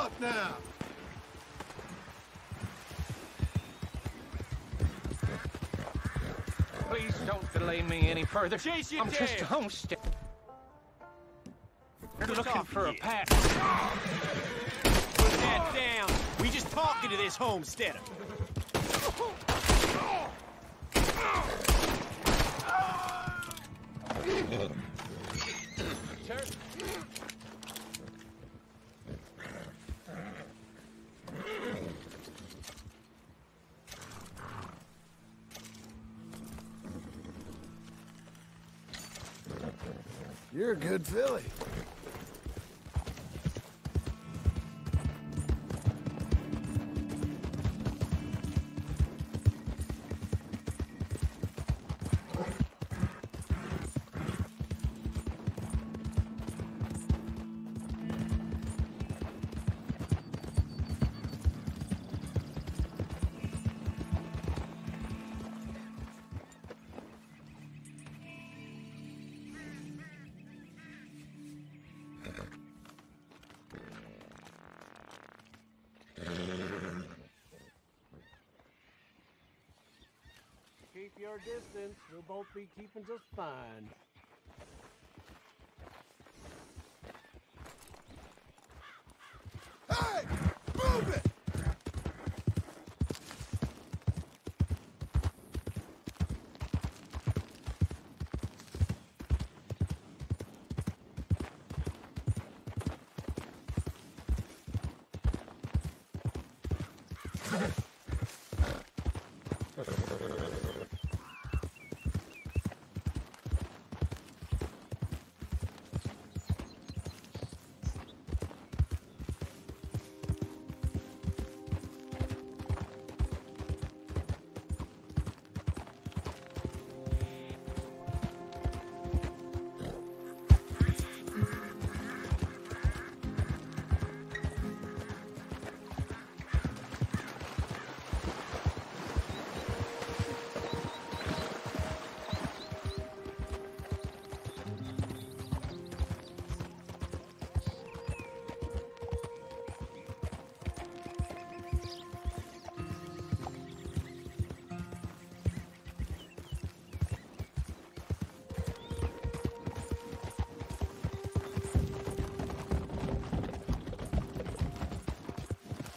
Talk now! Please don't delay me any further. Chase you I'm down. just a homestead. You're Who's looking talking for to a you? pass. Put that down. We just talking to this homesteader. You're a good filly. Keep your distance. We'll both be keeping just fine. Hey! Move it!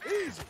Easy!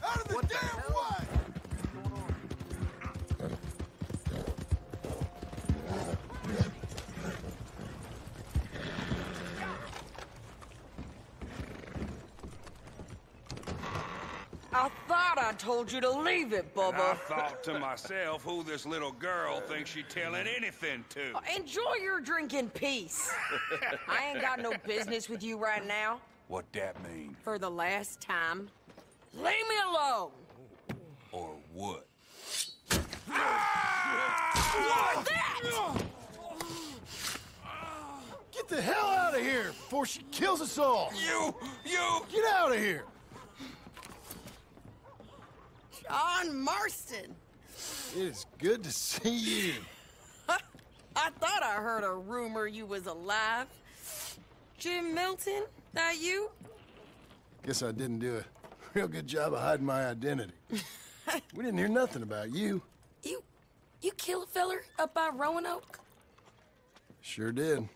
Out of the damn way! I thought I told you to leave it, And I Bubba. thought to myself who this little girl thinks she telling anything to. Enjoy your drink in peace. I ain't got no business with you right now. What that mean? For the last time, leave me alone. Or what? What that? Get the hell out of here before she kills us all! You! Get out of here! John Marston. It's good to see you. I thought I heard a rumor you was alive. Jim Milton, that you? Guess I didn't do a real good job of hiding my identity. We didn't hear nothing about you. You kill a feller up by Roanoke? Sure did.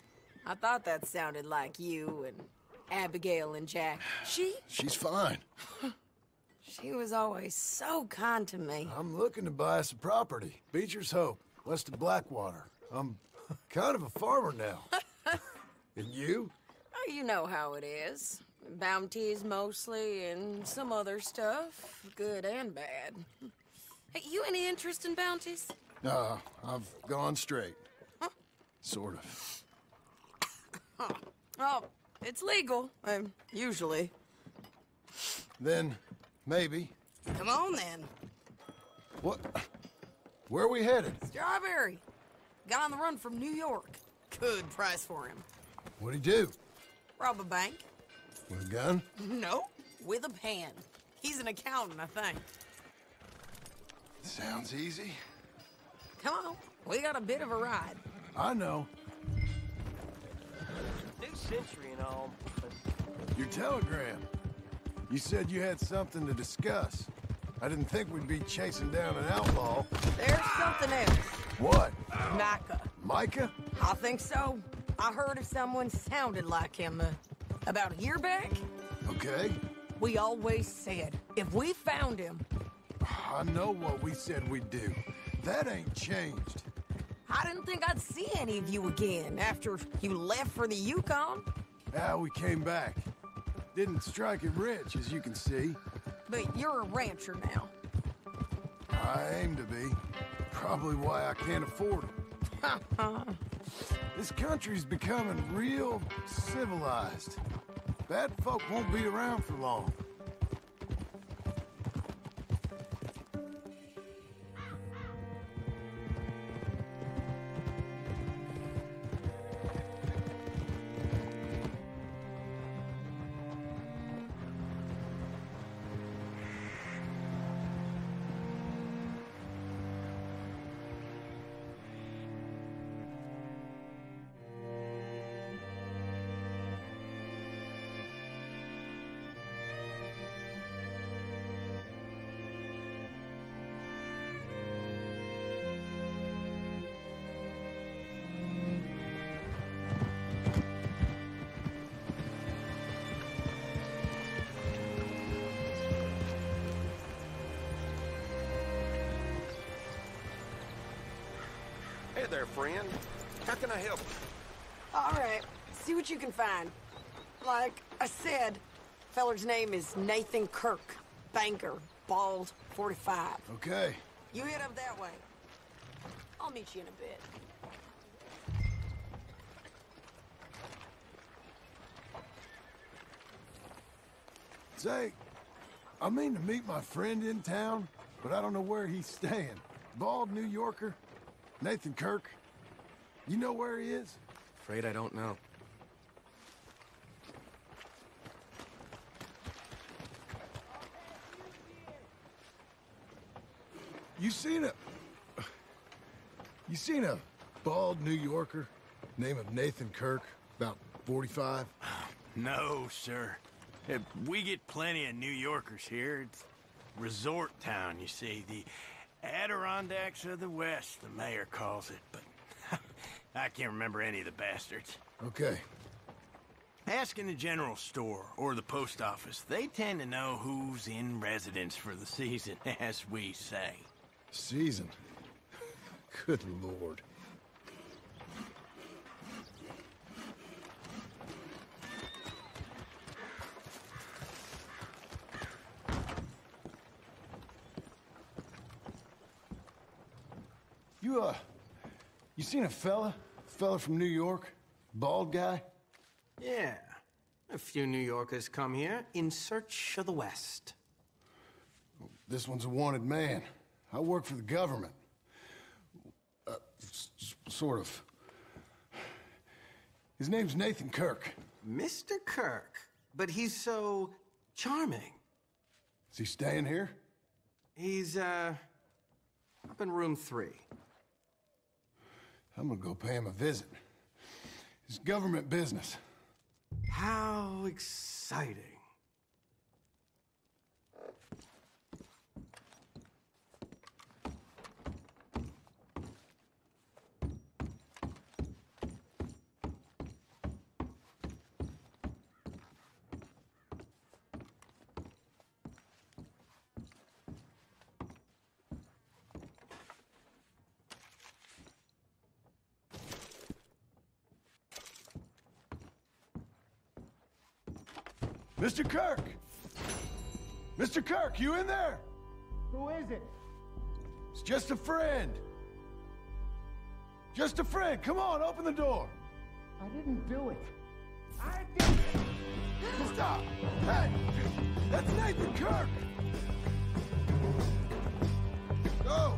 I thought that sounded like you and Abigail and Jack. She's fine. She was always so kind to me. I'm looking to buy us a property. Beecher's Hope, west of Blackwater. I'm kind of a farmer now. And you? Oh, you know how it is. Bounties mostly, and some other stuff, good and bad. Hey, you any interest in bounties? I've gone straight. Sort of. Oh, it's legal, usually. Then, maybe. Come on, then. What? Where are we headed? Strawberry. Got on the run from New York. Good price for him. What'd he do? Rob a bank? With a gun? No, with a pen. He's an accountant, I think. Sounds easy. Come on, we got a bit of a ride. I know. New century and all, but Your telegram. You said you had something to discuss. I didn't think we'd be chasing down an outlaw. There's something else. What? Micah. Micah? I think so. I heard of someone sounded like him about a year back. Okay. We always said, if we found him, I know what we said we'd do. That ain't changed. I didn't think I'd see any of you again after you left for the Yukon. Ah, we came back. Didn't strike it rich, as you can see. But you're a rancher now. I aim to be. Probably why I can't afford it. This country's becoming real civilized. Bad folk won't be around for long. Hey there, friend. How can I help you? All right, see what you can find. Like I said, feller's name is Nathan Kirk. Banker, bald, 45. Okay. You head up that way. I'll meet you in a bit. Say, I mean to meet my friend in town, but I don't know where he's staying. Bald New Yorker, Nathan Kirk. You know where he is? Afraid I don't know. You seen a bald New Yorker, name of Nathan Kirk, about 45? No, sir. We get plenty of New Yorkers here. It's resort town, you see. The Adirondacks of the West, the mayor calls it, but I can't remember any of the bastards. Okay. Ask in the general store or the post office. They tend to know who's in residence for the season, as we say. Season. Good Lord. You seen a fella? Fella from New York? Bald guy? Yeah. A few New Yorkers come here in search of the West. This one's a wanted man. I work for the government. Sort of. His name's Nathan Kirk. Mr. Kirk, but he's so charming. Is he staying here? He's, Up in room 3. I'm gonna go pay him a visit. It's government business. How exciting. Mr. Kirk! Mr. Kirk, you in there? Who is it? It's just a friend. Just a friend. Come on, open the door. I didn't do it. I didn't. Stop! Hey! That's Nathan Kirk! Go!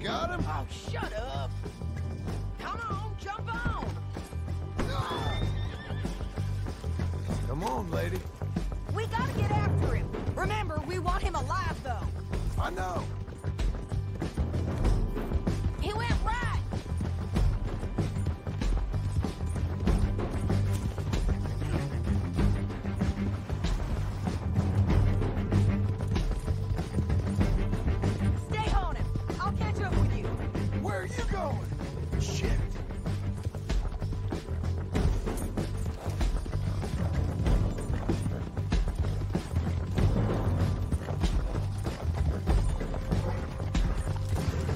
Got him? Oh, shut up. Come on, jump on. Ah! Come on, lady. We gotta get after him. Remember, we want him alive, though. I know. He went right. Stay on him. I'll catch up with you. Where are you going? Shit.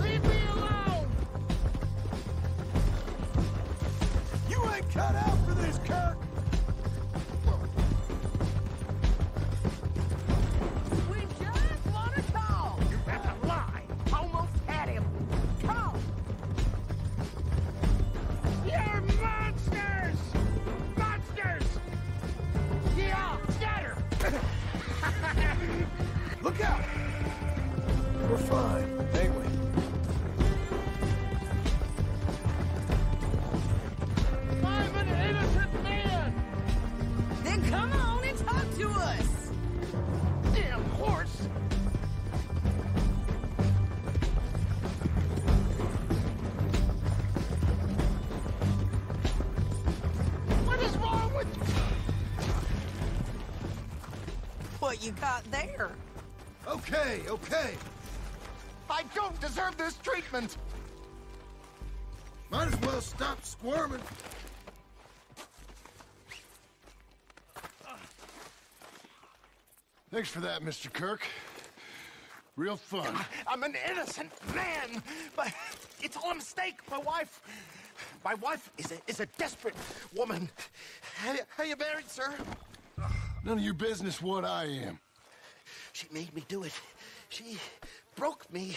Leave me alone! You ain't cut out for this, Kirk! We just want to talk. That's a lie! Almost had him. Come. You're monsters! Monsters! Yeah, scatter! Look out! We're fine, ain't we? I'm an innocent man! Then come on and talk to us. Damn horse! What is wrong with you? What you got there? Okay, okay. I don't deserve this treatment! Might as well stop squirming. Thanks for that, Mr. Kirk. Real fun. I'm an innocent man, but it's all a mistake. My wife is a desperate woman. Are you married, sir? None of your business what I am. She made me do it. She broke me.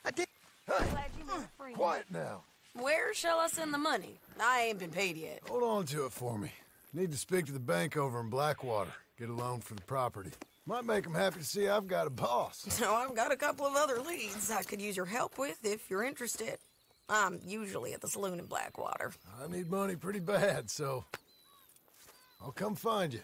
I did. Glad you met a friend. Quiet now. Where shall I send the money? I ain't been paid yet. Hold on to it for me. Need to speak to the bank over in Blackwater. Get a loan for the property. Might make them happy to see I've got a boss. So I've got a couple of other leads I could use your help with if you're interested. I'm usually at the saloon in Blackwater. I need money pretty bad, so I'll come find you.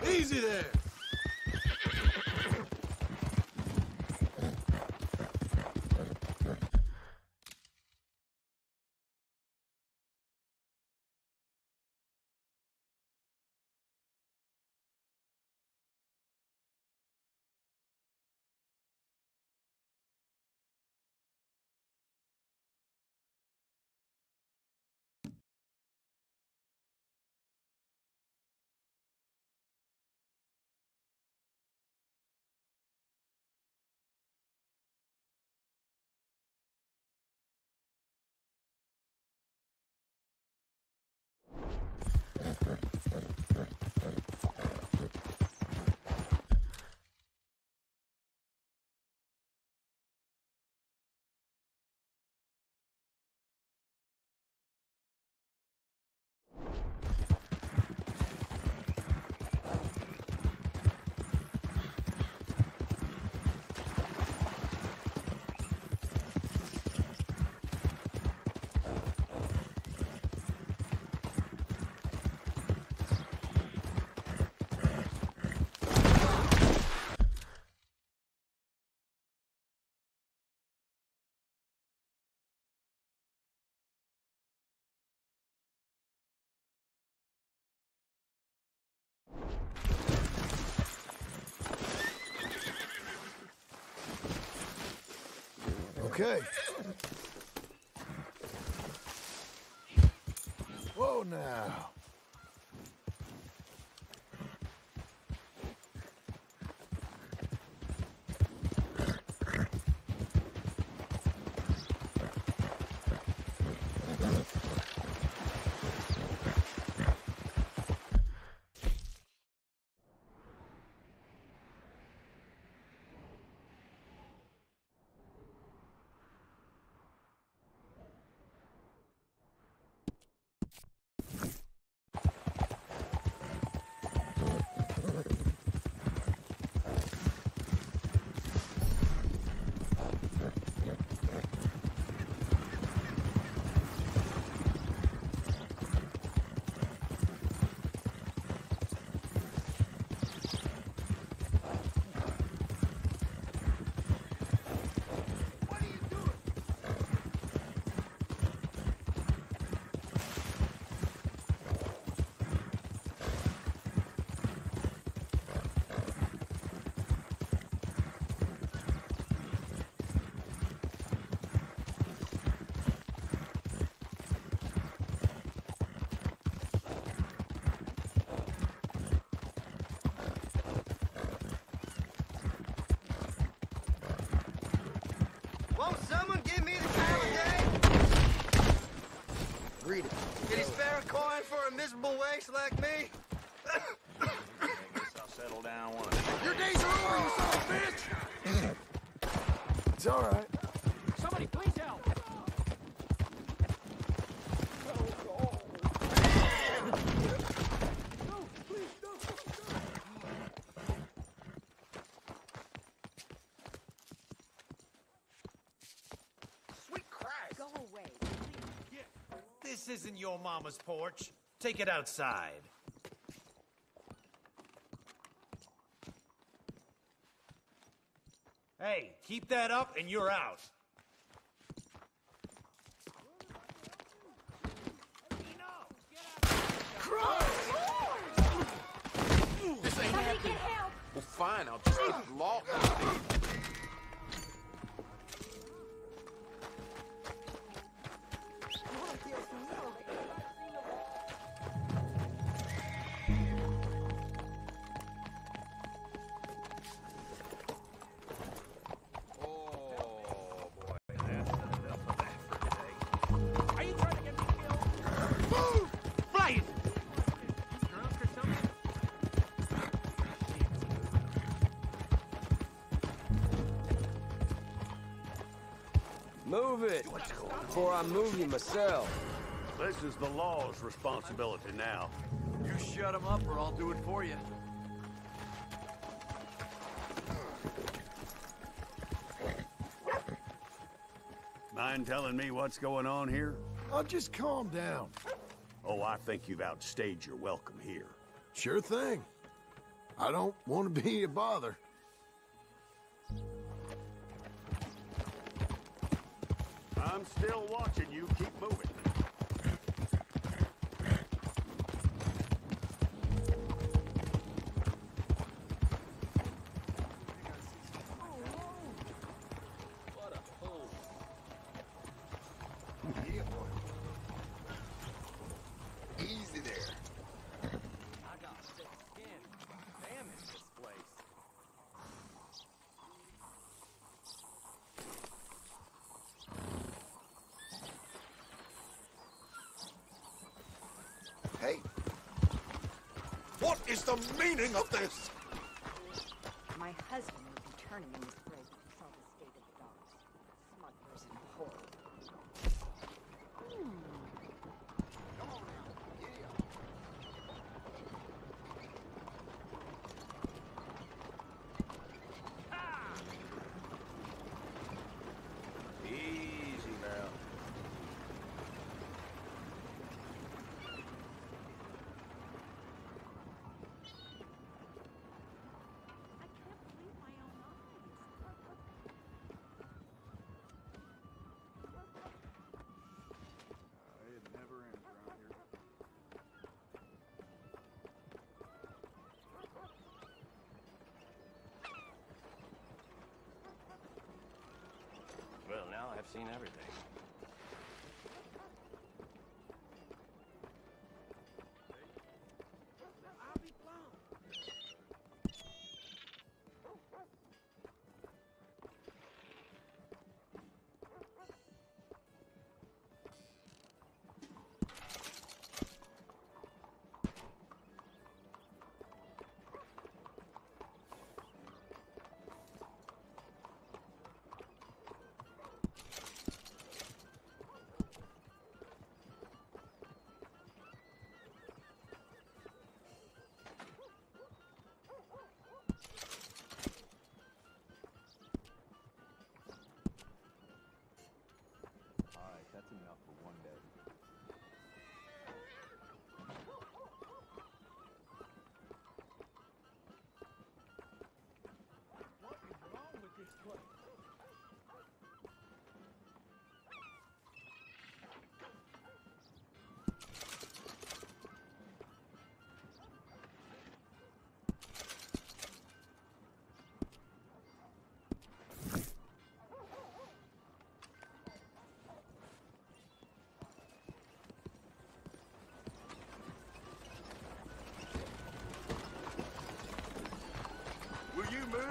Easy there. Okay. Whoa now. Won't someone give me the time of day? Read it. Can you spare a coin for a miserable waste like me? I guess I'll settle down one of these. Your days are over, you son of a bitch! It's all right. Somebody please help! Sweet Christ! Go away. This isn't your mama's porch. Take it outside. Hey, keep that up and you're out. This ain't Somebody happening. get help! Well, fine. I'll just get lost. Oh, boy. That's enough of that for today. Are you trying to get me killed? Move! Fly it! Drunk or something? Move it before I move you myself. This is the law's responsibility now. You shut him up or I'll do it for you. Mind telling me what's going on here? I'll just calm down. Oh, I think you've outstayed your welcome here. Sure thing. I don't want to be a bother. I'm still watching you. Keep moving. Easy there. I got thick skin. Damn it, this place. Hey. What is the meaning of this? My husband was returning in this break and saw the state of the dogs. Smugglers and horror. Easy now. I can't believe my own eyes. I've seen everything. That's enough for one day. What is wrong with this place? Will you move?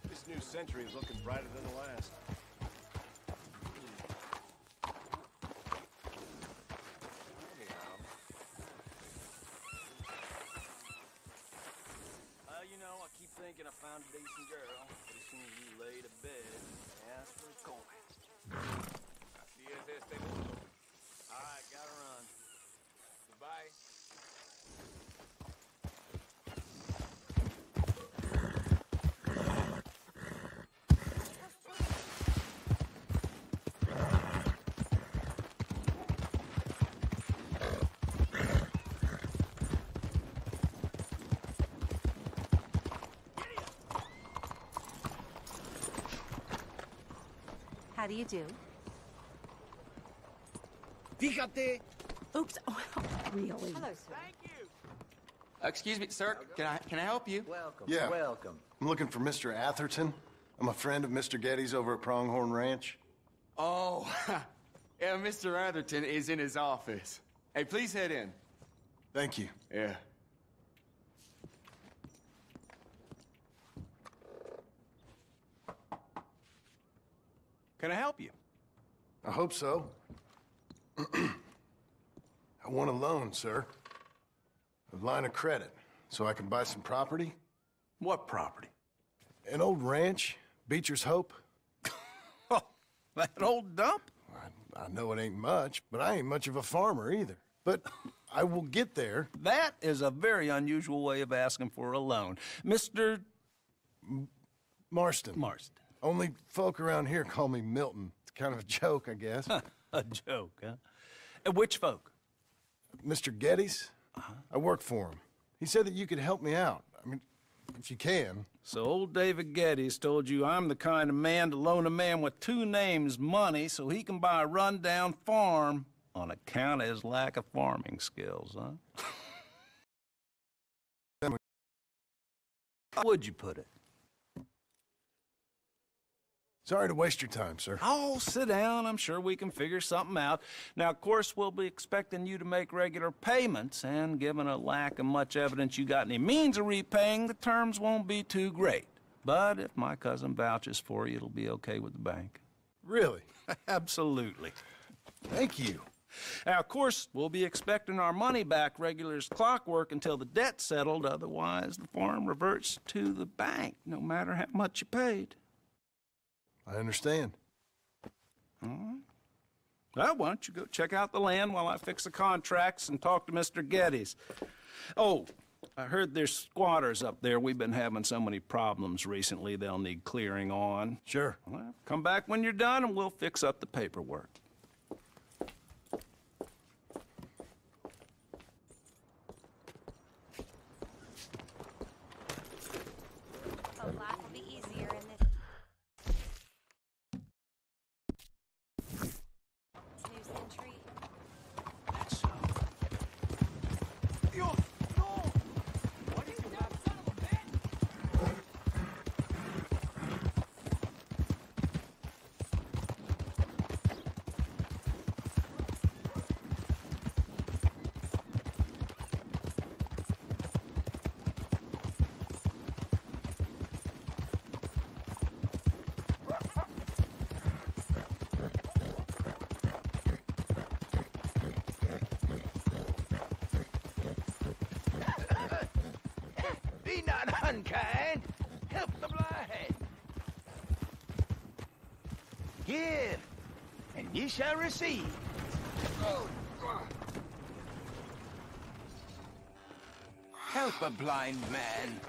This new century is looking brighter than the last. You know, I keep thinking I found a decent girl, but as soon as you lay to bed, ask for a coin. Así es este mundo. All right, gotta run. Goodbye. How do you do? Fíjate. Oops. Oh, really? Hello, sir. Excuse me, sir. Can I help you? Welcome. Yeah. Welcome. I'm looking for Mr. Atherton. I'm a friend of Mr. Getty's over at Pronghorn Ranch. Oh, yeah, Mr. Atherton is in his office. Hey, please head in. Thank you. Yeah. Can I help you? I hope so. I want a loan, sir. A line of credit, so I can buy some property. What property? An old ranch, Beecher's Hope. Oh, that old dump? I know it ain't much, but I ain't much of a farmer either. But I will get there. That is a very unusual way of asking for a loan. Mr. Marston. Marston. Only folk around here call me Milton. It's kind of a joke, I guess. A joke, huh? And which folk? Mr. Getty's. I work for him. He said that you could help me out. I mean, if you can. So old David Getty's told you I'm the kind of man to loan a man with two names money so he can buy a rundown farm on account of his lack of farming skills, huh? How would you put it? Sorry to waste your time, sir. Oh, sit down. I'm sure we can figure something out. Now, of course, we'll be expecting you to make regular payments, and given a lack of much evidence you got any means of repaying, the terms won't be too great. But if my cousin vouches for you, it'll be okay with the bank. Really? Absolutely. Thank you. Now, of course, we'll be expecting our money back regular as clockwork until the debt's settled. Otherwise, the farm reverts to the bank, no matter how much you paid. I understand. All right. Well, why don't you go check out the land while I fix the contracts and talk to Mr. Getty's. Oh, I heard there's squatters up there. We've been having so many problems recently, they'll need clearing on. Sure. Well, come back when you're done and we'll fix up the paperwork. unkind. Help the blind. Give, and ye shall receive. Help a blind man.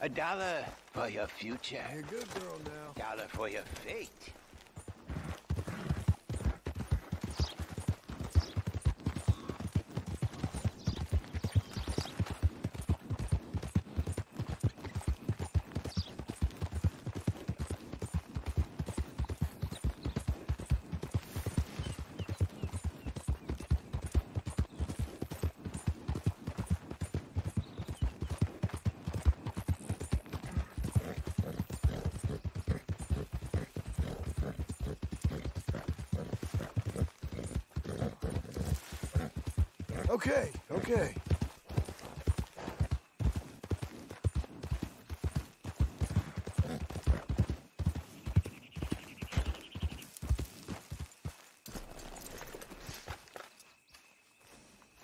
$1 for your future. You're a good girl now. $1 for your fate. Okay.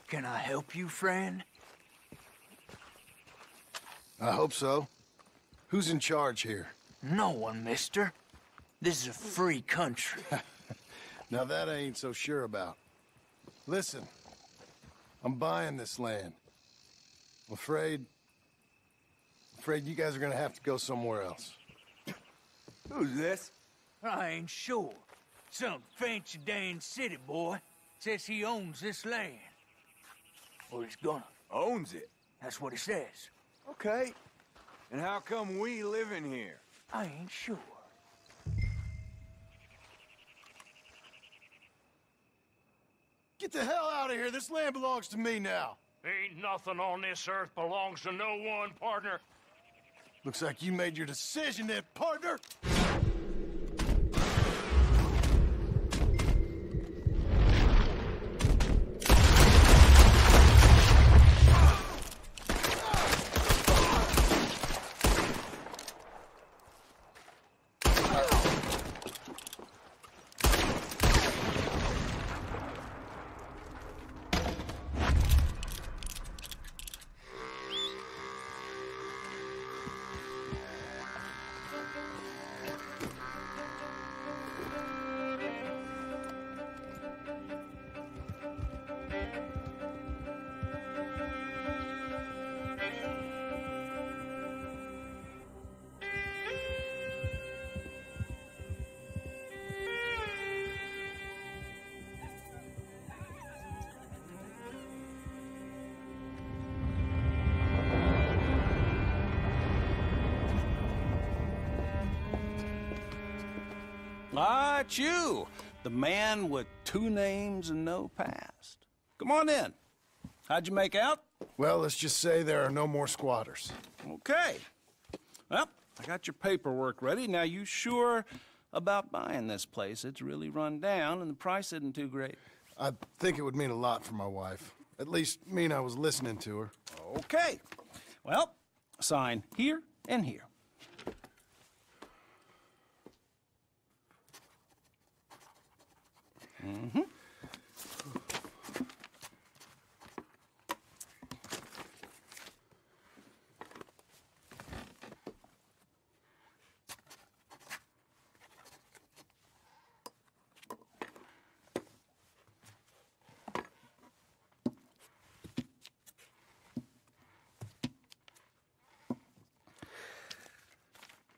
Can I help you, friend? I hope so. Who's in charge here? No one, mister. This is a free country. Now that I ain't so sure about. Listen, I'm buying this land. I'm afraid you guys are gonna have to go somewhere else. Who's this? I ain't sure. Some fancy Dan city boy says he owns this land. Or he's gonna. Owns it? That's what he says. Okay. And how come we live in here? I ain't sure. Get the hell out of here. This land belongs to me now. Ain't nothing on this earth belongs to no one, partner. Looks like you made your decision then, partner. Ah, it's you, the man with 2 names and no past. Come on in. How'd you make out? Well, let's just say there are no more squatters. Okay. Well, I got your paperwork ready. Now, you sure about buying this place? It's really run down, and the price isn't too great. I think it would mean a lot for my wife. At least mean I was listening to her. Okay. Well, sign here and here. Mm-hmm.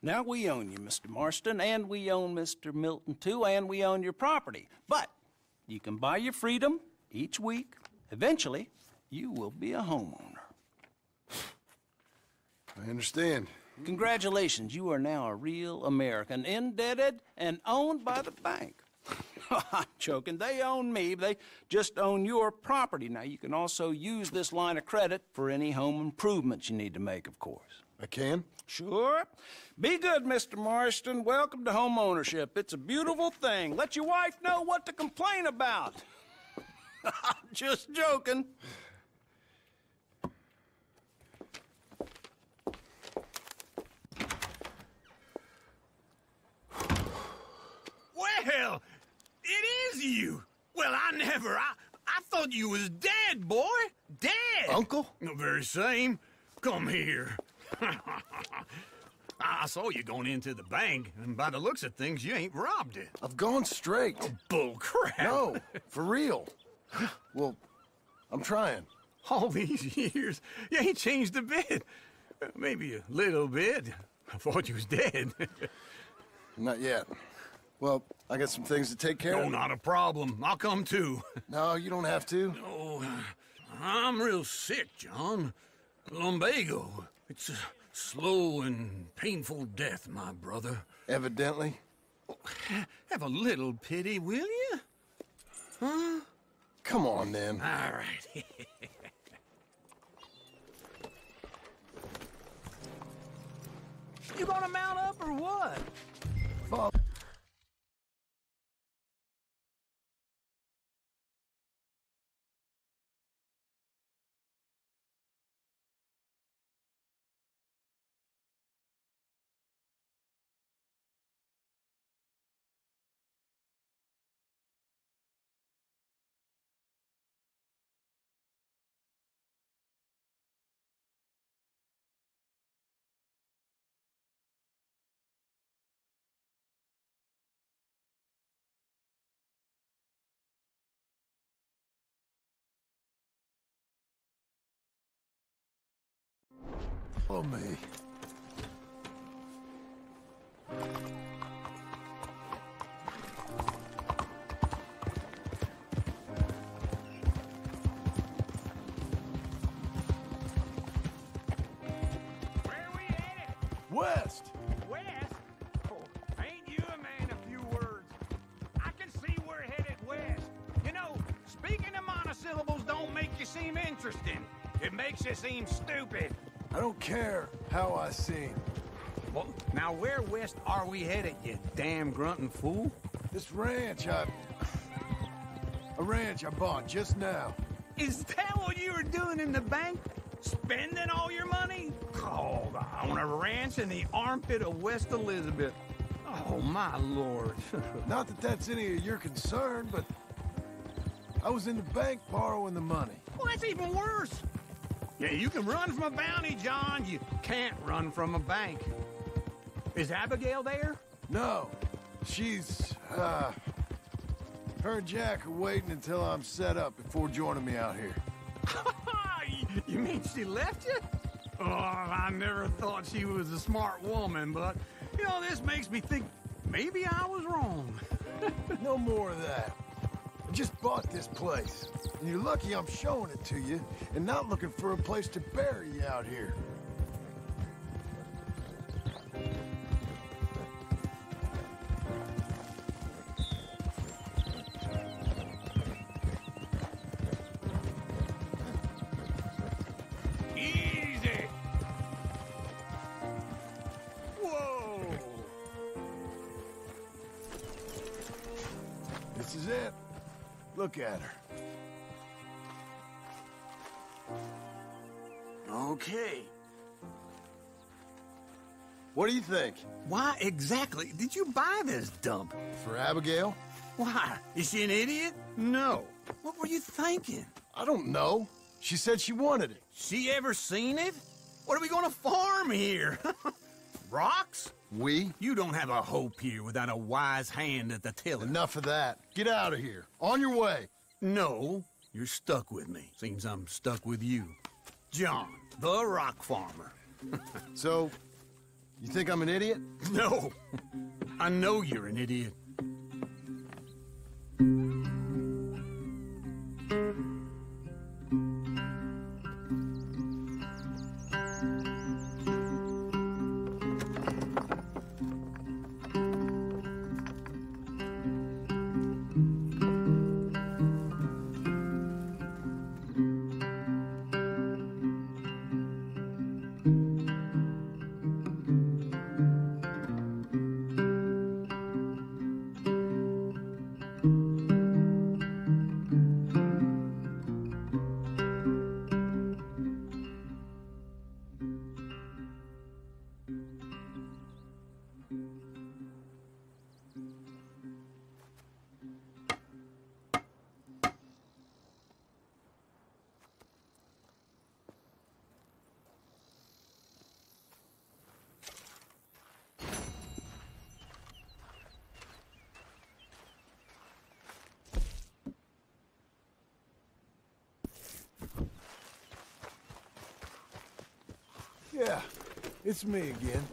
Now we own you, Mr. Marston, and we own Mr. Milton, too, and we own your property. But you can buy your freedom each week. Eventually, you will be a homeowner. I understand. Congratulations, you are now a real American, indebted and owned by the bank. I'm joking. They own me. They just own your property. Now, you can also use this line of credit for any home improvements you need to make, of course. I can? Sure. Be good, Mr. Marston. Welcome to home ownership. It's a beautiful thing. Let your wife know what to complain about. Just joking. with you? Well, I never. I thought you was dead, boy. Dead. Uncle? The very same. Come here. I saw you going into the bank, and by the looks of things, you ain't robbed it. I've gone straight. Oh, bull crap. No, for real. Well, I'm trying. All these years, you ain't changed a bit. Maybe a little bit. I thought you was dead. Not yet. Well, I got some things to take care of. No, not a problem. I'll come too. No, you don't have to. No, I'm real sick, John. Lumbago. It's a slow and painful death, my brother. Evidently. Have a little pity, will you? Huh? Come on, then. All right. You gonna mount up or what? Father. Follow me. West! West? Oh, ain't you a man of few words? I can see we're headed west. You know, speaking of monosyllables don't make you seem interesting. It makes you seem stupid. I don't care how I seem. Well, now where west are we headed, you damn grunting fool? This ranch a ranch I bought just now. Is that what you were doing in the bank? Spending all your money? Oh, on a ranch in the armpit of West Elizabeth. Oh, my lord. Not that that's any of your concern, but I was in the bank borrowing the money. Well, that's even worse. Yeah, you can run from a bounty, John. You can't run from a bank. Is Abigail there? No. She's, her and Jack are waiting until I'm set up before joining me out here. You mean she left you? Oh, I never thought she was a smart woman, but, you know, this makes me think maybe I was wrong. No more of that. I just bought this place, and you're lucky I'm showing it to you and not looking for a place to bury you out here. Easy. Whoa. This is it. Look at her. Okay. What do you think? Why exactly did you buy this dump? For Abigail? Why? Is she an idiot? No. What were you thinking? I don't know. She said she wanted it. She ever seen it? What are we gonna farm here? Rocks? We? You don't have a hope here without a wise hand at the tiller. Enough of that. Get out of here. On your way. No, you're stuck with me. Seems I'm stuck with you. John, the rock farmer. So, you think I'm an idiot? No. I know you're an idiot. It's me again.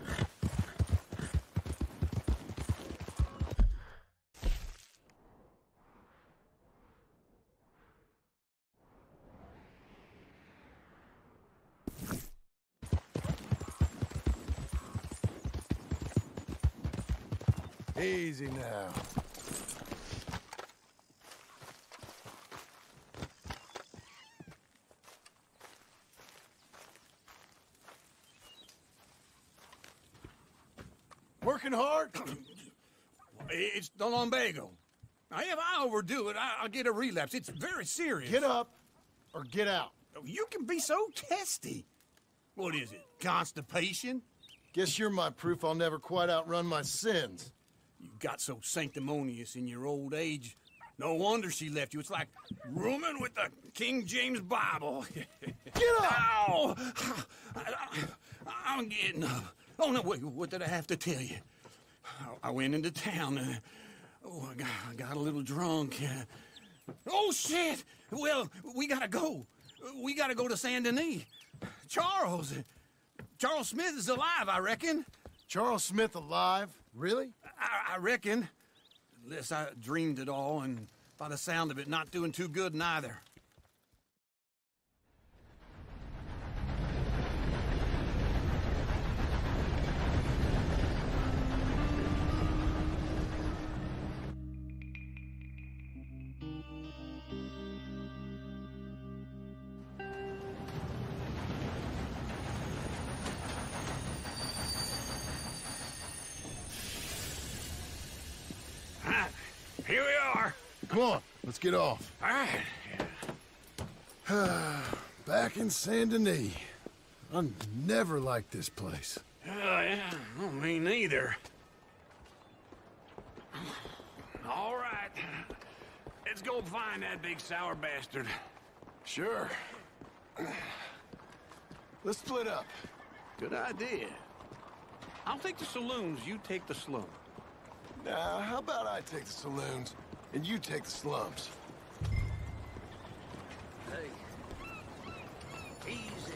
Easy now. Working hard? It's the lumbago. Now, if I overdo it, I'll get a relapse. It's very serious. Get up or get out. You can be so testy. What is it, constipation? Guess you're my proof I'll never quite outrun my sins. You got so sanctimonious in your old age. No wonder she left you. It's like rooming with the King James Bible. Get up! Ow! I'm getting up. Oh, no, wait, what did I have to tell you? I went into town. I got a little drunk. Oh, shit! Well, we gotta go. We gotta go to Saint Denis. Charles Smith is alive, I reckon. Charles Smith alive? Really? I reckon. Unless I dreamed it all, and by the sound of it, not doing too good neither. Here we are. Come on, let's get off. All right. Back in Saint Denis. I never liked this place. Yeah, well, me neither. All right. Let's go find that big sour bastard. Sure. Let's split up. Good idea. I'll take the saloons, you take the slum. Now, how about I take the saloons and you take the slums? Hey. Easy.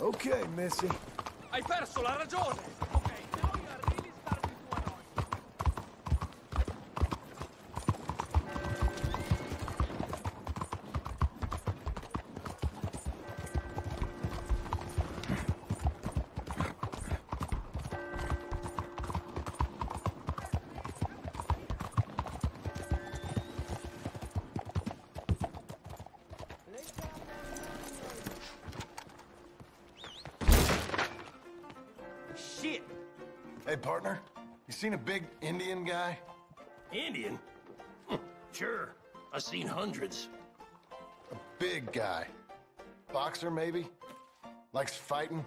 Okay, Missy. Hai perso la ragione. Ok, now you are really starting to annoy me. Shit! Hey, partner, you seen a big Indian guy? Indian? Sure. I've seen hundreds. A big guy. Boxer, maybe? Likes fighting?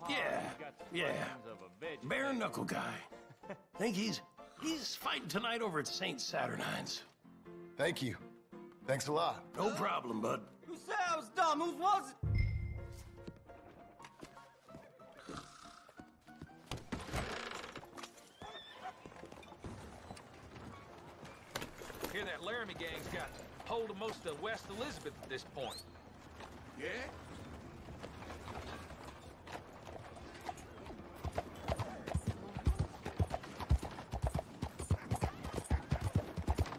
Yeah. Bare knuckle guy. Think he's fighting tonight over at St. Saturnine's. Thank you. Thanks a lot. No problem, bud. Who said I was dumb? Who was it? Hear that Laramie gang's got hold of most of West Elizabeth at this point. Yeah?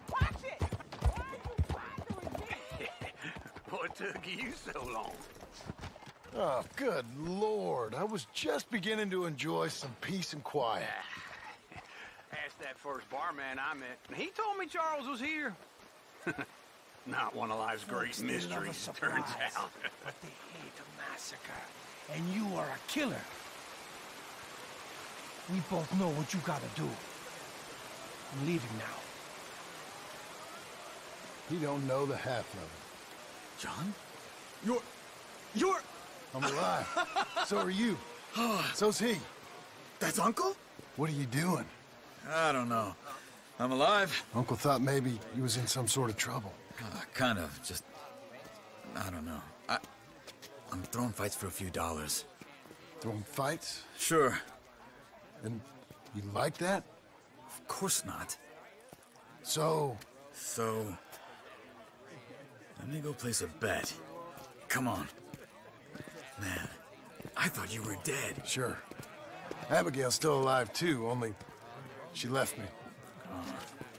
Watch it! What took you so long? Oh, good Lord. I was just beginning to enjoy some peace and quiet. Asked that first barman I met, and he told me Charles was here. Not one of life's great mysteries, turns out. But they hate a massacre, and you are a killer. We both know what you gotta do. I'm leaving now. He don't know the half of it. John? You're... I'm alive. So are you. So's he. That's Uncle? What are you doing? I don't know. I'm alive. Uncle thought maybe he was in some sort of trouble. Kind of. Just... I don't know. I'm throwing fights for a few dollars. Throwing fights? Sure. And you like that? Of course not. So... So... Let me go place a bet. Come on. Man, I thought you were dead. Sure. Abigail's still alive, too, only she left me.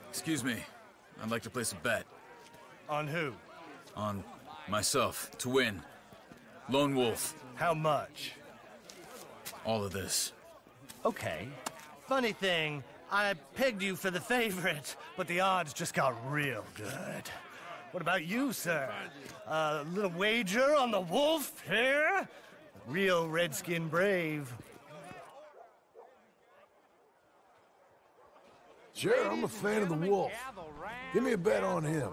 Excuse me. I'd like to place a bet. On who? On myself, to win. Lone Wolf. How much? All of this. Okay. Funny thing, I pegged you for the favorite, but the odds just got real good. What about you, sir? A little wager on the wolf here? Real redskin brave. Sure, I'm a fan of the wolf. Give me a bet on him.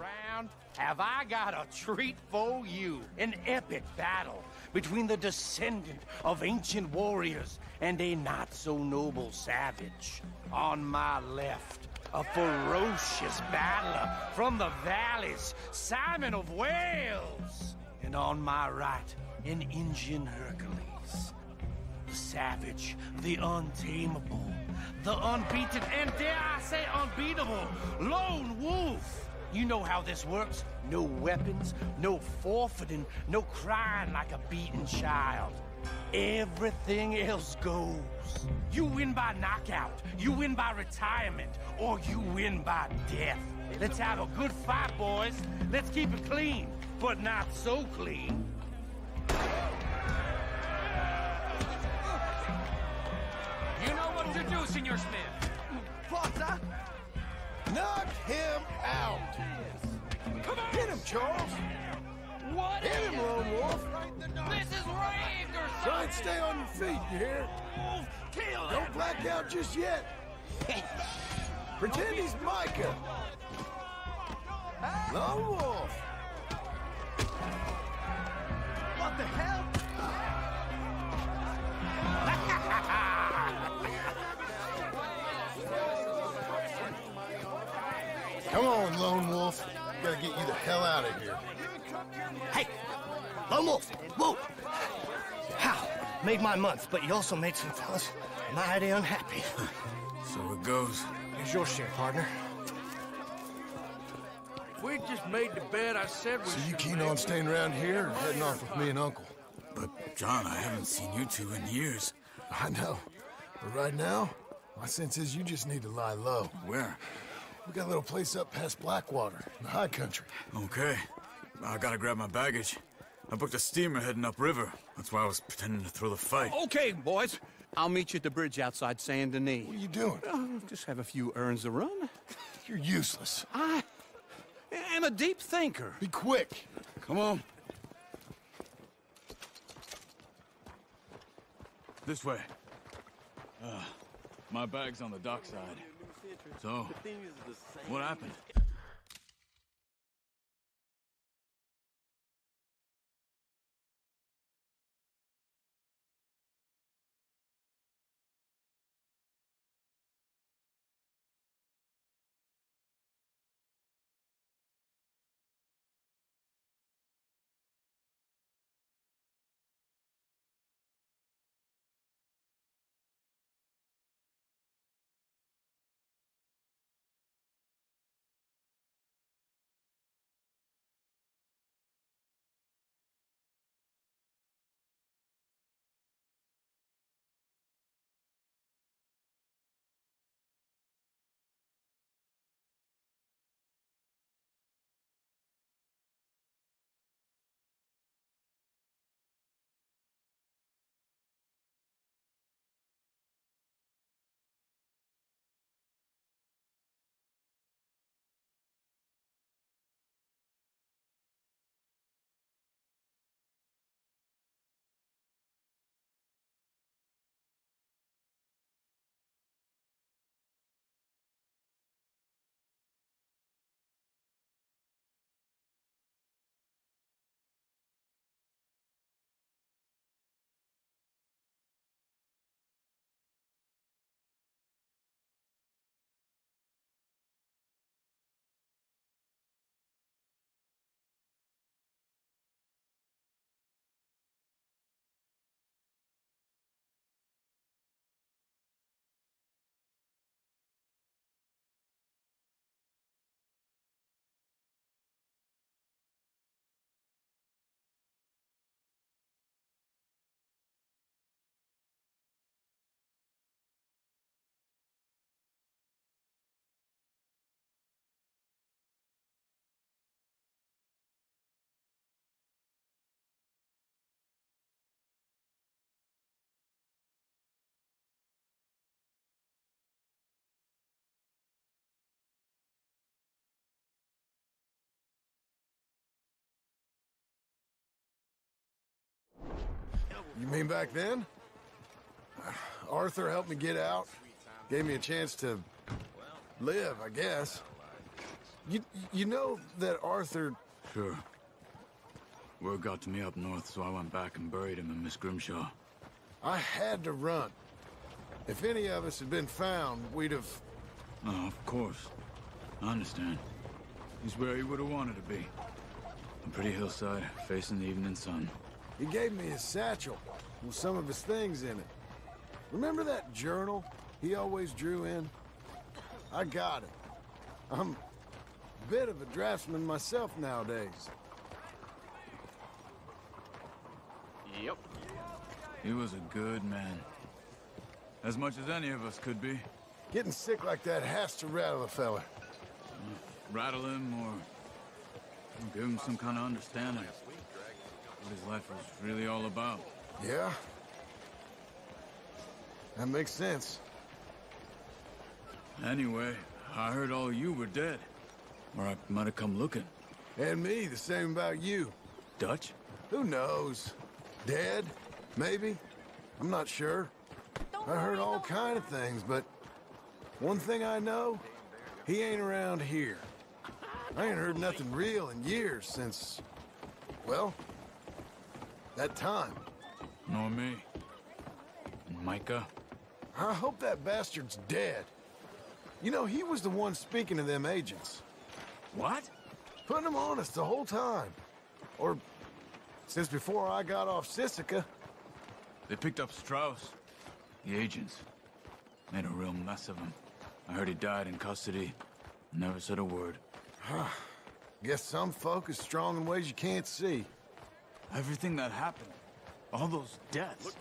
Have I got a treat for you? An epic battle between the descendant of ancient warriors and a not-so-noble savage. On my left, a ferocious battler from the valleys, Simon of Wales. And on my right, an Indian Hercules. The savage, the untamable, the unbeaten, and dare I say unbeatable, Lone Wolf. You know how this works. No weapons, no forfeiting, no crying like a beaten child. Everything else goes. You win by knockout, you win by retirement, or you win by death. Let's have a good fight, boys. Let's keep it clean, but not so clean. You know what to do, Senor Smith. Potter! Knock him out! Come on! Hit him, Charles! What? Hit him, Lone Wolf! This is rigged or something! Try and stay on your feet, you hear? Kill him! Don't black out just yet! Pretend he's Micah! Lone Wolf! What the hell? Come on, Lone Wolf. Gotta get you the hell out of here. Hey! Lone Wolf! Whoa! How? Made my month, but you also made some fellas mighty unhappy. So it goes. Here's your share, partner. We just made the bet I said we So you should keen make. on staying around here or heading off with me and Uncle? But, John, I haven't seen you two in years. I know. But right now, my sense is you just need to lie low. Where? We got a little place up past Blackwater, in the high country. Okay. I gotta grab my baggage. I booked a steamer heading upriver. That's why I was pretending to throw the fight. Okay, boys. I'll meet you at the bridge outside Saint Denis. What are you doing? Just have a few errands to run. You're useless. I am a deep thinker. Be quick. Come on. This way. My bag's on the dockside. So, what happened? You mean back then? Arthur helped me get out. Gave me a chance to live, I guess. You know that Arthur... Sure. Word got to me up north, so I went back and buried him in Miss Grimshaw. I had to run. If any of us had been found, we'd have... Oh, of course. I understand. He's where he would have wanted to be. A pretty hillside, facing the evening sun. He gave me his satchel with some of his things in it. Remember that journal he always drew in? I got it. I'm a bit of a draftsman myself nowadays. Yep. He was a good man. As much as any of us could be. Getting sick like that has to rattle a fella. Rattle him or give him some kind of understanding what his life was really all about. Yeah? That makes sense. Anyway, I heard all you were dead. Or I might have come looking. And me, the same about you. Dutch? Who knows? Dead? Maybe? I'm not sure. I heard all kind of things, but one thing I know, he ain't around here. I ain't heard nothing real in years since, well, that time. Nor me. And Micah? I hope that bastard's dead. You know, he was the one speaking to them agents. What? Putting them on us the whole time. Or since before I got off Sisika. They picked up Strauss. The agents. Made a real mess of him. I heard he died in custody. Never said a word. Guess some folk is strong in ways you can't see. Everything that happened. All those deaths.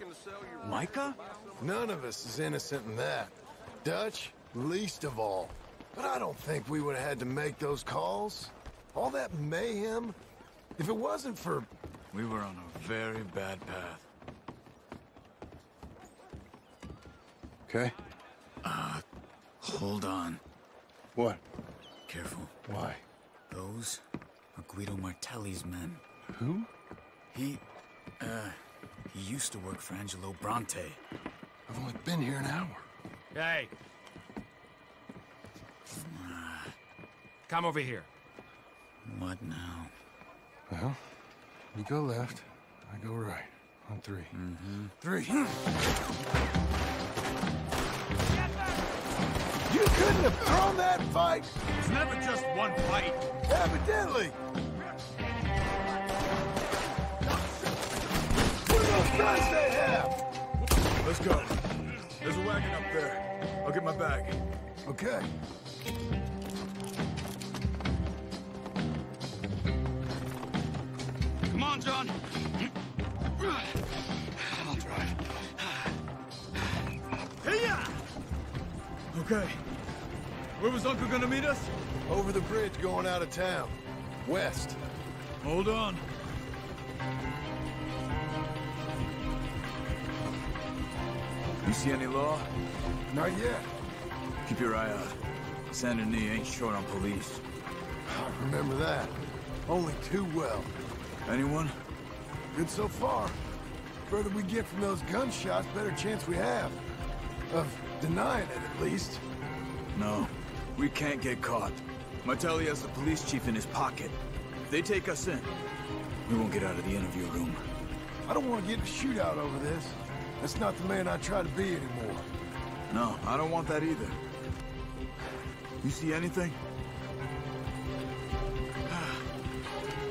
Micah? None of us is innocent in that. Dutch, least of all. But I don't think we would have had to make those calls. All that mayhem. If it wasn't for... We were on a very bad path. Okay. Hold on. What? Careful. Why? Those are Guido Martelli's men. Who? He used to work for Angelo Bronte. I've only been here an hour. Hey. Come over here. What now? Well, you go left, I go right. On three. Mm-hmm. 3. You couldn't have thrown that fight! It's never just one fight. Evidently! What are those guns they have? Let's go. There's a wagon up there. I'll get my bag. Okay. Come on, John. I'll drive. Hey-ya! Okay. Where was Uncle gonna meet us? Over the bridge going out of town. West. Hold on. You see any law? Not yet. Keep your eye out. Saint Denis ain't short on police. I remember that. Only too well. Anyone? Good so far. Further we get from those gunshots, better chance we have. Of denying it, at least. No. We can't get caught. Martelli has the police chief in his pocket. If they take us in, we won't get out of the interview room. I don't want to get in a shootout over this. That's not the man I try to be anymore. No, I don't want that either. You see anything?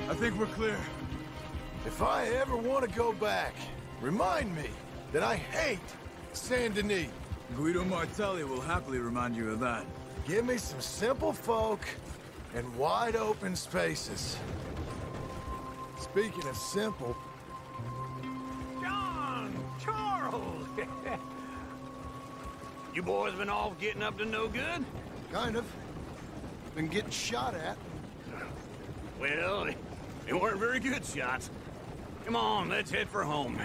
I think we're clear. If I ever want to go back, remind me that I hate Saint Denis. Guido Martelli will happily remind you of that. Give me some simple folk and wide open spaces. Speaking of simple... John! Charles! You boys been all getting up to no good? Kind of. Been getting shot at. Well, they weren't very good shots. Come on, let's head for home.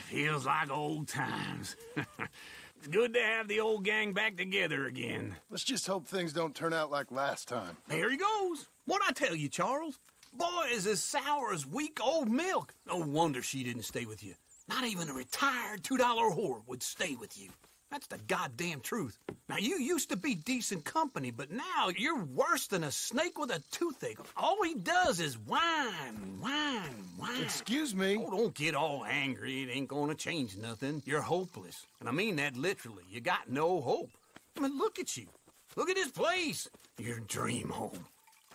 Feels like old times. It's good to have the old gang back together again. Let's just hope things don't turn out like last time. There he goes. What'd I tell you, Charles? Boy is as sour as weak old milk. No wonder she didn't stay with you. Not even a retired $2 whore would stay with you. That's the goddamn truth. Now, you used to be decent company, but now you're worse than a snake with a toothache. All he does is whine, whine, whine. Excuse me? Oh, don't get all angry. It ain't gonna change nothing. You're hopeless. And I mean that literally. You got no hope. I mean, look at you. Look at this place. Your dream home.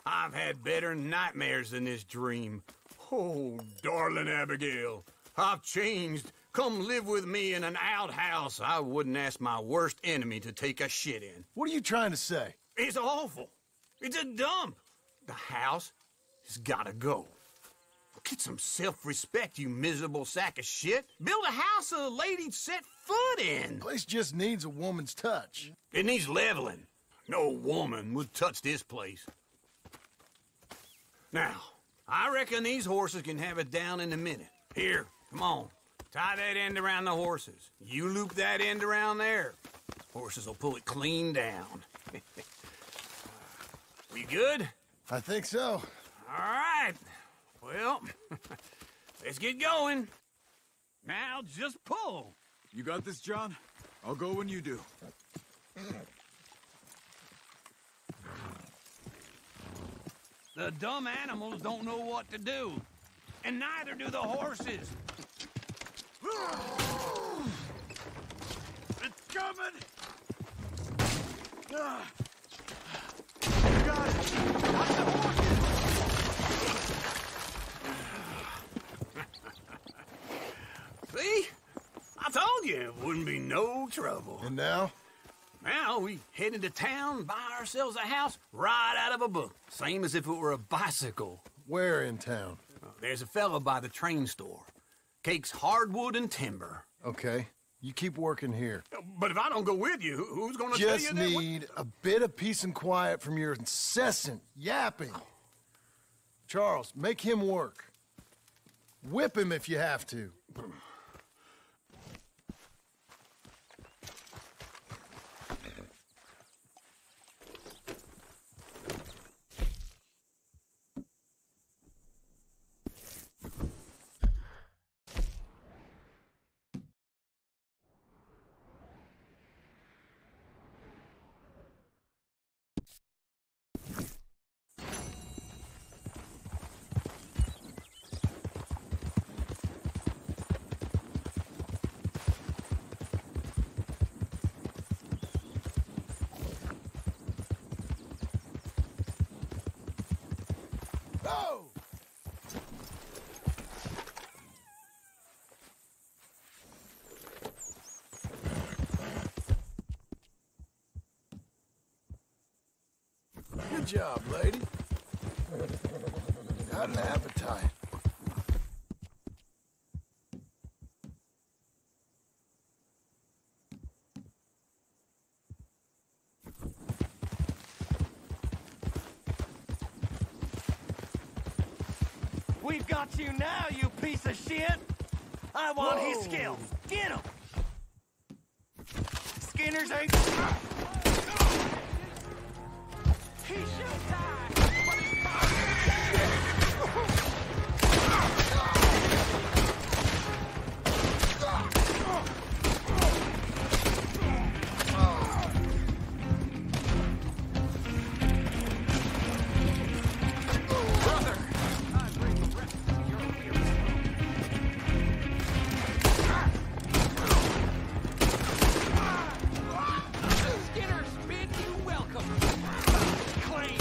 I've had better nightmares than this dream. Oh, darling Abigail, I've changed. Come live with me in an outhouse I wouldn't ask my worst enemy to take a shit in. What are you trying to say? It's awful. It's a dump. The house has gotta go. Get some self-respect, you miserable sack of shit. Build a house a lady'd set foot in. The place just needs a woman's touch. It needs leveling. No woman would touch this place. Now, I reckon these horses can have it down in a minute. Here, come on. Tie that end around the horses. You loop that end around there. Horses will pull it clean down. We good? I think so. All right. Well, let's get going. Now, just pull. You got this, John? I'll go when you do. The dumb animals don't know what to do. And neither do the horses. It's coming! Got it! Watch the horses! See? I told you it wouldn't be no trouble. And now? Now we head into town, buy ourselves a house right out of a book. Same as if it were a bicycle. Where in town? There's a fella by the train store. Cakes hardwood and timber. Okay. You keep working here. But if I don't go with you, who's gonna tell you Just that? need a bit of peace and quiet from your incessant yapping. Charles, make him work. Whip him if you have to. Go! Good job, lady. Got an appetite. We've got you now, you piece of shit! I want his skills. Get him! Skinner's ain't... He should die, but he's Skinner's bid you welcome. Clean.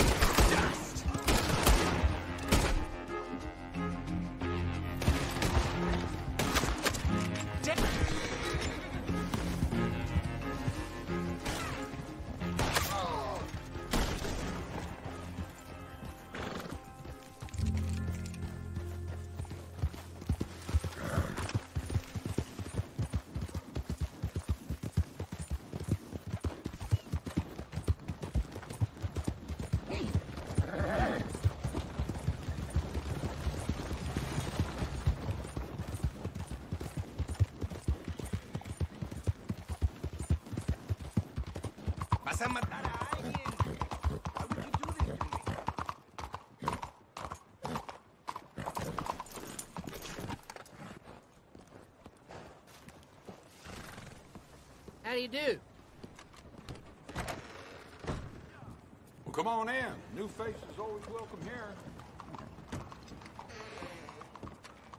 Vas a matar a alguien. Why would you do this to me? How do you do? Well, come on in. New faces always welcome here.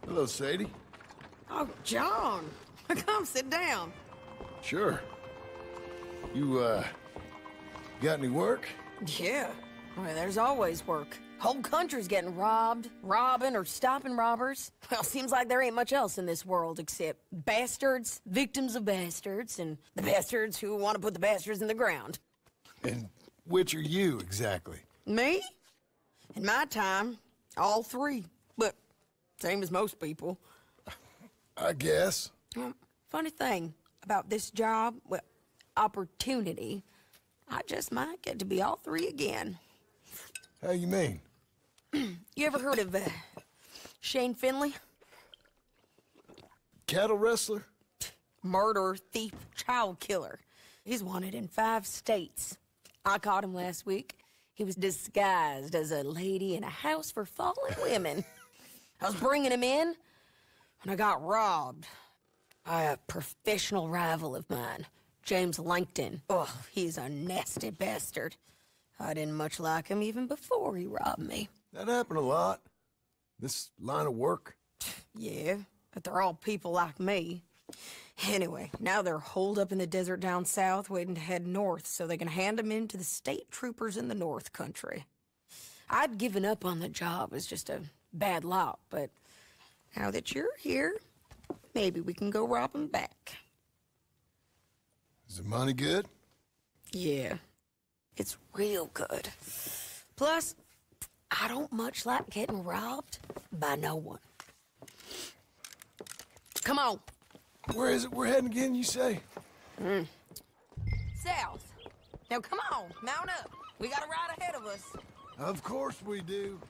Hello, Sadie. Oh, John. Come sit down. Sure. You, got any work? Yeah. Well, there's always work. Whole country's getting robbed, robbing, or stopping robbers. Well, seems like there ain't much else in this world except bastards, victims of bastards, and the bastards who want to put the bastards in the ground. And which are you, exactly? Me? In my time, all three. But same as most people. I guess. Funny thing about this job, well, opportunity, I just might get to be all three again. How you mean? You ever heard of Shane Finley? Cattle wrestler? Murderer, thief, child killer. He's wanted in 5 states. I caught him last week. He was disguised as a lady in a house for fallen women. I was bringing him in, and I got robbed by a professional rival of mine, James Langton. Oh, he's a nasty bastard. I didn't much like him even before he robbed me. That happened a lot. This line of work. Yeah, but they're all people like me. Anyway, now they're holed up in the desert down south, waiting to head north so they can hand them in to the state troopers in the north country. I'd given up on the job as just a bad lot, but now that you're here, maybe we can go rob them back. Is the money good? Yeah, it's real good. Plus, I don't much like getting robbed by no one. Come on. Where is it we're heading again, you say? South. Now, come on, mount up. We got a ride ahead of us. Of course we do.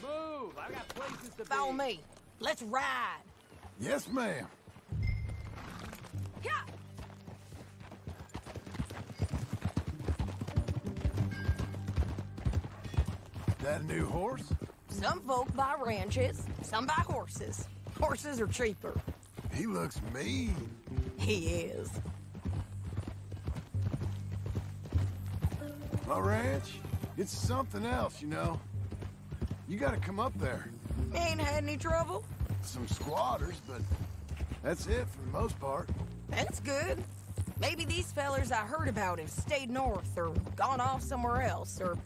Move! I got places to Follow me. Let's ride. Yes, ma'am. Yeah. That a new horse? Some folk buy ranches, some buy horses. Horses are cheaper. He looks mean. He is. My ranch, it's something else, you know. You gotta come up there. Ain't had any trouble? Some squatters, but that's it for the most part. That's good. Maybe these fellers I heard about have stayed north or gone off somewhere else or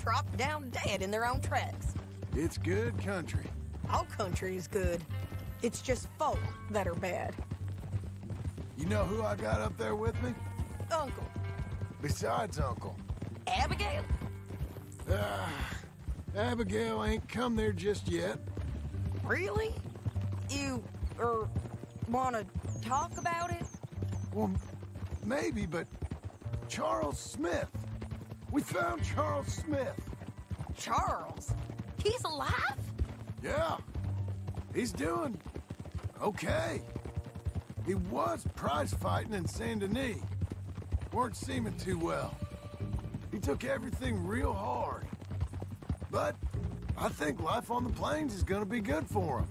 dropped down dead in their own tracks. It's good country. All country is good. It's just folk that are bad. You know who I got up there with me? Uncle. Besides Uncle. Abigail? Abigail ain't come there just yet. Really? You, wanna talk about it? Well, maybe, but Charles Smith. We found Charles Smith. Charles? He's alive? Yeah. He's doing okay. He was prize fighting in Saint Denis. Weren't seeming too well. He took everything real hard. But I think life on the plains is gonna be good for him.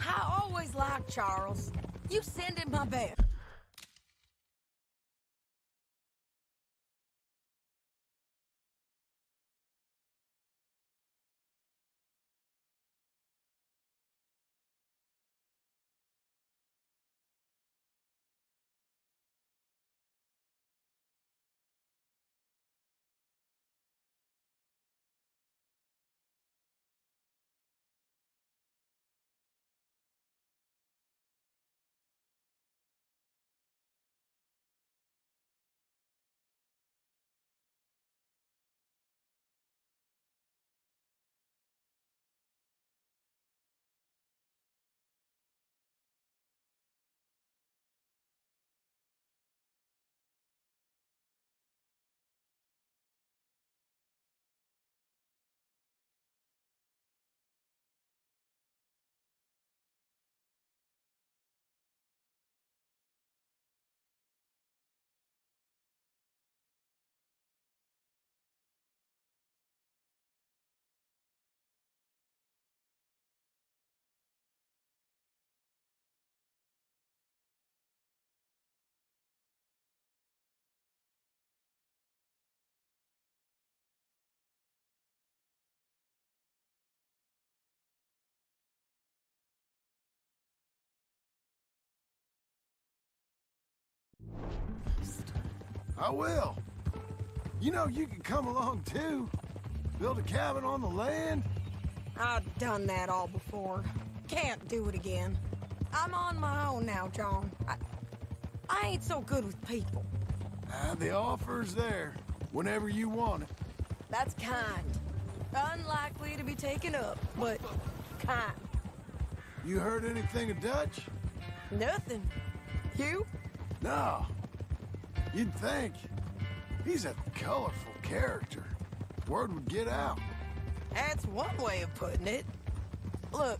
I always liked Charles. You send him my best. I will. You know, you can come along too. Build a cabin on the land. I've done that all before. Can't do it again. I'm on my own now, John. I ain't so good with people. The offer's there, whenever you want it. That's kind. Unlikely to be taken up, but kind. You heard anything of Dutch? Nothing. You? No. You'd think. He's a colorful character. Word would get out. That's one way of putting it. Look,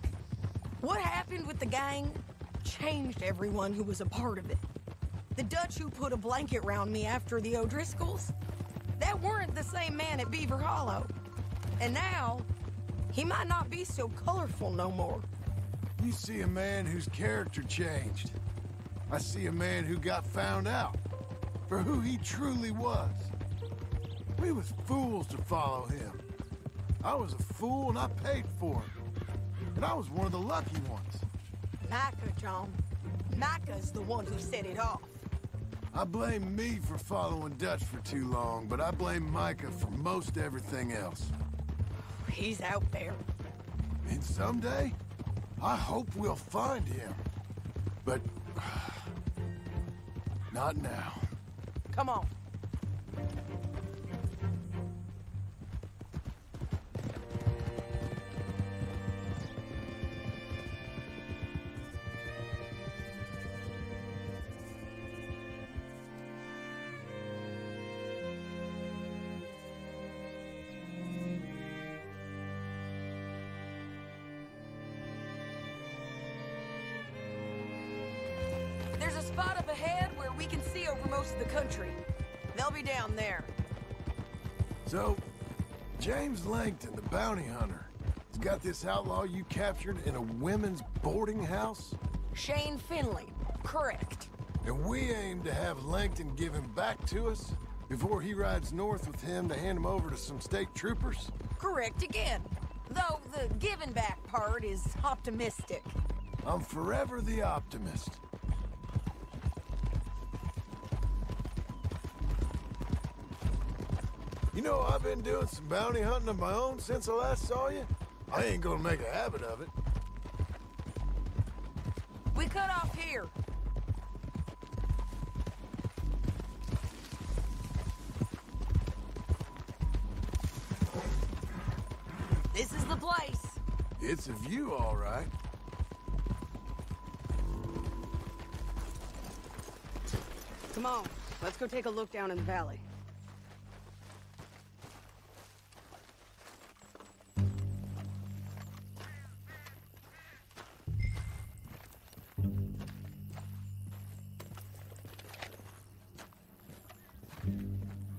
what happened with the gang changed everyone who was a part of it. The Dutch who put a blanket round me after the O'Driscolls, that weren't the same man at Beaver Hollow. And now, he might not be so colorful no more. You see a man whose character changed. I see a man who got found out for who he truly was. We was fools to follow him. I was a fool and I paid for it. And I was one of the lucky ones. Micah, John. Micah's the one who set it off. I blame me for following Dutch for too long, but I blame Micah for most everything else. He's out there. And someday, I hope we'll find him. But not now. Come on. There's a spot up ahead where we can see over most of the country. They'll be down there. So, James Langton, the bounty hunter, has got this outlaw you captured in a women's boarding house? Shane Finley, correct. And we aim to have Langton give him back to us before he rides north with him to hand him over to some state troopers? Correct again. Though the giving back part is optimistic. I'm forever the optimist. You know, I've been doing some bounty hunting of my own since I last saw you. I ain't gonna make a habit of it. We cut off here. This is the place. It's a view, all right. Come on, let's go take a look down in the valley.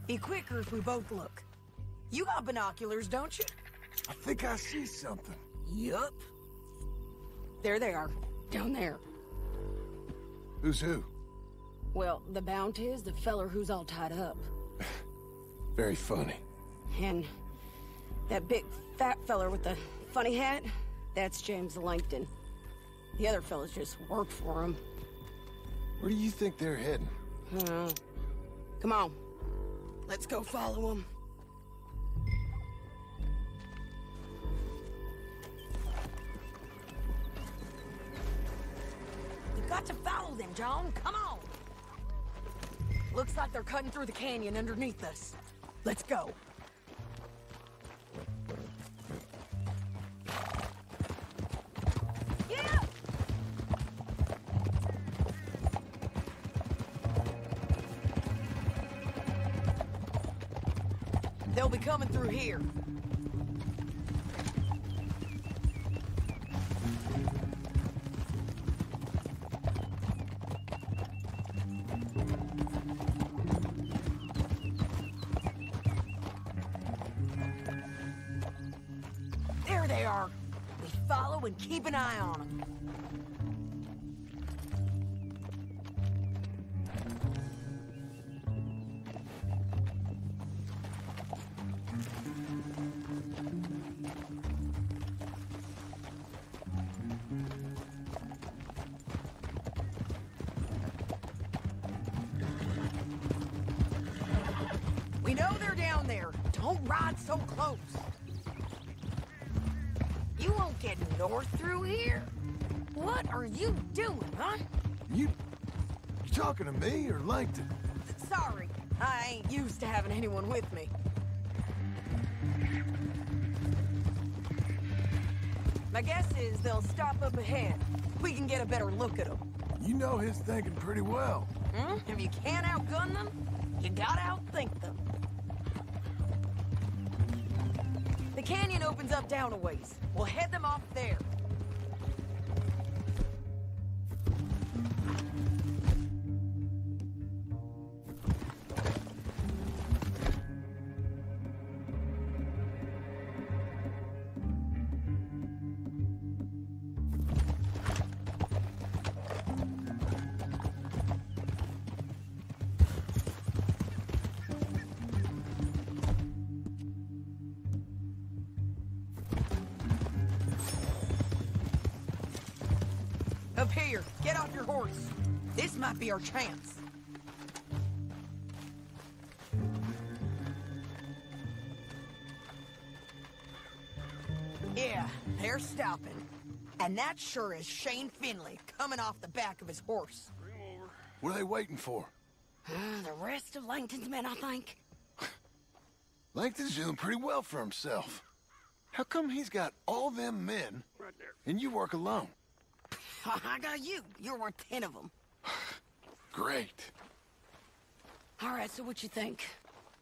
Be quicker if we both look. You got binoculars, don't you? I think I see something. Yup. There they are, down there. Who's who? Well, the bounty is the feller who's all tied up. Very funny. And that big fat feller with the funny hat, that's James Langton. The other fellas just work for him. Where do you think they're heading? Come on. Let's go follow him. You've got to follow them, John. Come on. Looks like they're cutting through the canyon underneath us. Let's go. Yeah! They'll be coming through here. There they are. We follow and keep an eye on them. Don't ride so close. You won't get north through here. What are you doing, huh? You talking to me or Langton? Sorry, I ain't used to having anyone with me. My guess is they'll stop up ahead. We can get a better look at them. You know his thinking pretty well. If you can't outgun them, you gotta outthink them. The canyon opens up down a ways. We'll head them off there. Up here, get off your horse. This might be our chance. Yeah, they're stopping. And that sure is Shane Finley coming off the back of his horse. What are they waiting for? The rest of Langton's men, I think. Langton's doing pretty well for himself. How come he's got all them men, and you work alone? I got you. You're worth 10 of them. Great. All right, so what you think?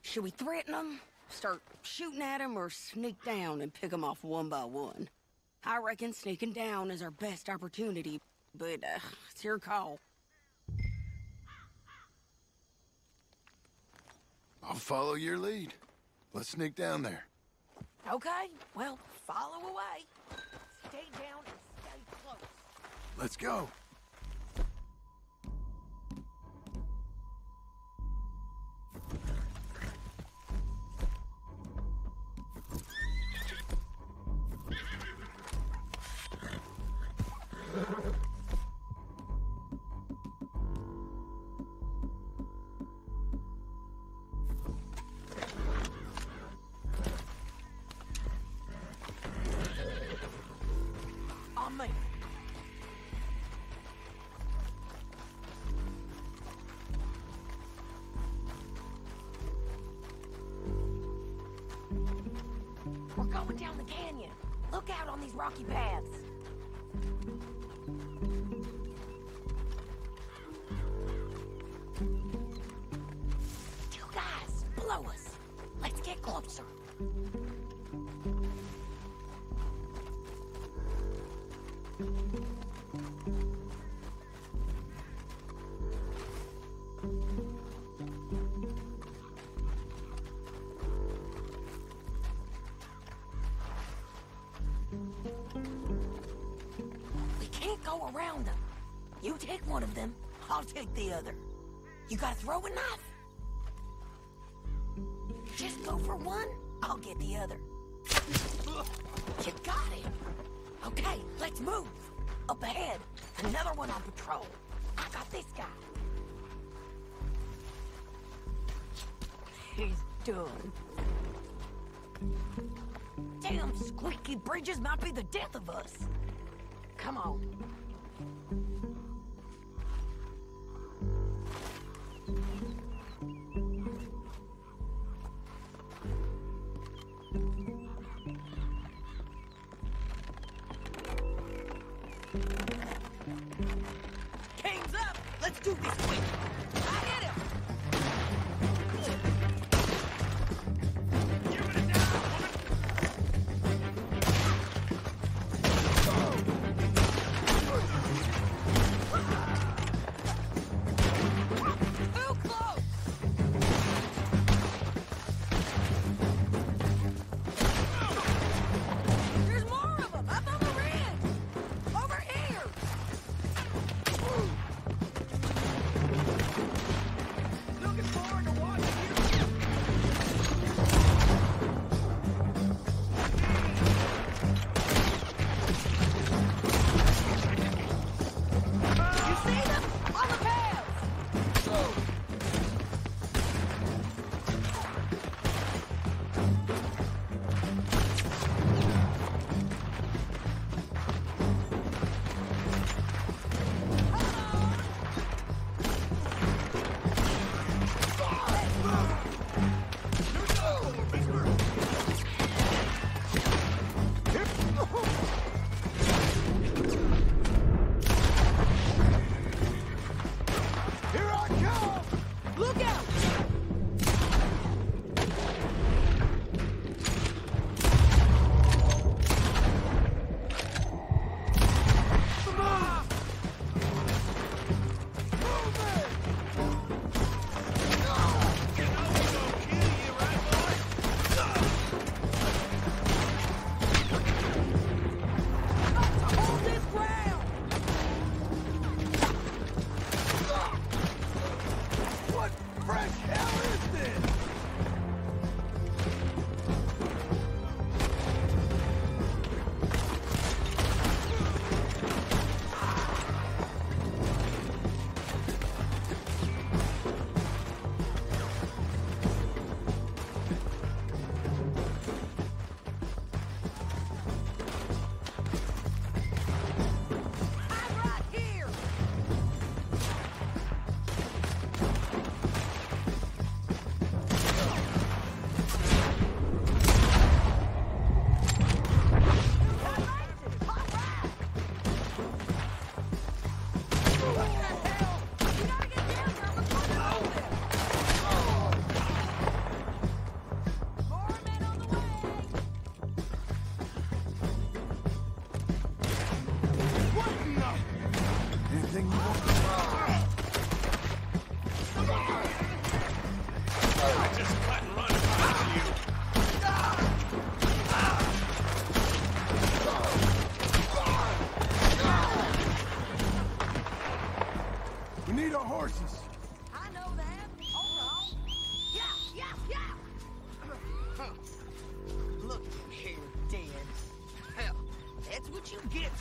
Should we threaten them, start shooting at them, or sneak down and pick them off one by one? I reckon sneaking down is our best opportunity, but it's your call. I'll follow your lead. Let's sneak down there. Okay, well, follow away. Stay down and stay close. Let's go. On me. We're going down the canyon. Look out on these rocky paths. Two guys below us. Let's get closer. We can't go around them. You take one of them, I'll take the other. You gotta throw a knife. Just go for one, I'll get the other. You got him. Okay, let's move. Up ahead, another one on patrol. I got this guy. He's done. Damn squeaky bridges might be the death of us. Come on. Game's up! Let's do this quick! I hit him! Too close! There's more of them! Up on the ridge! Over here!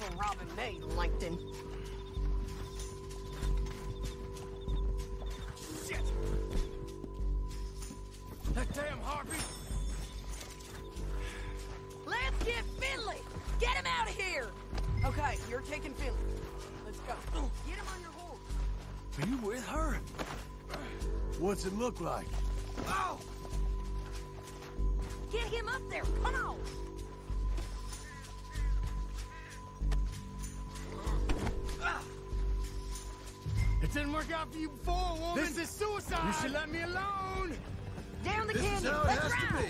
for robbing me, Langton. Shit! That damn harpy! Let's get Finley! Get him out of here! Okay, you're taking Finley. Let's go. Get him on your horse. Are you with her? What's it look like? Oh! Get him up there! Come on! It didn't work out for you before, woman. This is suicide. You should let me alone. Down the This canyon. is how it Let's has to ride. be.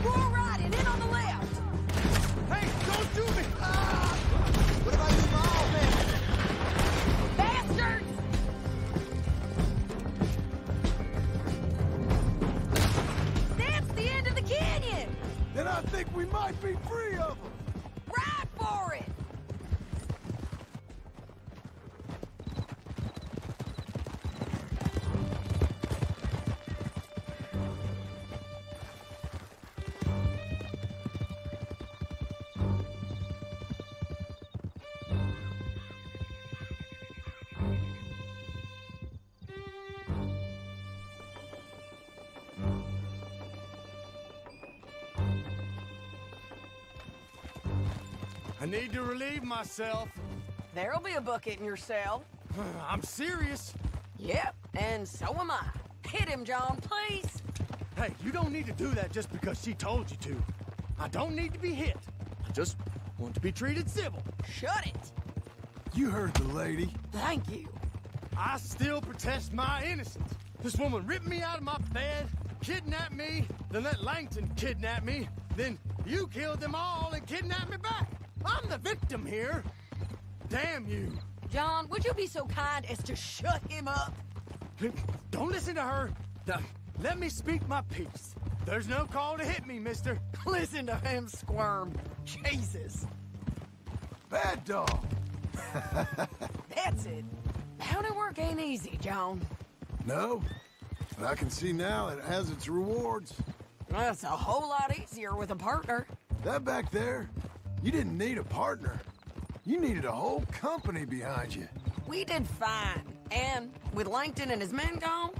We're riding in on the left. and I think we might be free of them. Ride for it! I need to relieve myself. There'll be a bucket in your cell. I'm serious. Yep, and so am I. Hit him, John, please. Hey, you don't need to do that just because she told you to. I don't need to be hit. I just want to be treated civil. Shut it. You heard the lady. Thank you. I still protest my innocence. This woman ripped me out of my bed, kidnapped me, then let Langton kidnap me, then you killed them all and kidnapped me back. I'm the victim here. Damn you. John, would you be so kind as to shut him up? Don't listen to her. Let me speak my piece. There's no call to hit me, mister. Listen to him squirm. Jesus. Bad dog. That's it. Bounty work ain't easy, John. No, but I can see now it has its rewards. That's a whole lot easier with a partner. That back there, you didn't need a partner. You needed a whole company behind you. We did fine. And with Langton and his men gone,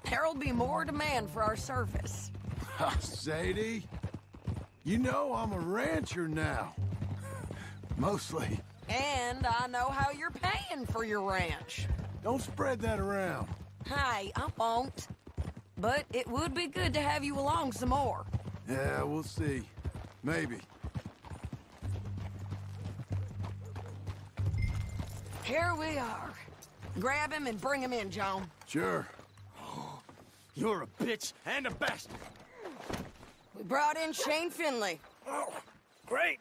there'll be more demand for our service. Sadie, you know I'm a rancher now. Mostly. And I know how you're paying for your ranch. Don't spread that around. Hey, I won't. But it would be good to have you along some more. Yeah, we'll see. Maybe. Here we are. Grab him and bring him in, John. Sure. You're a bitch and a bastard. We brought in Shane Finley. Oh, great.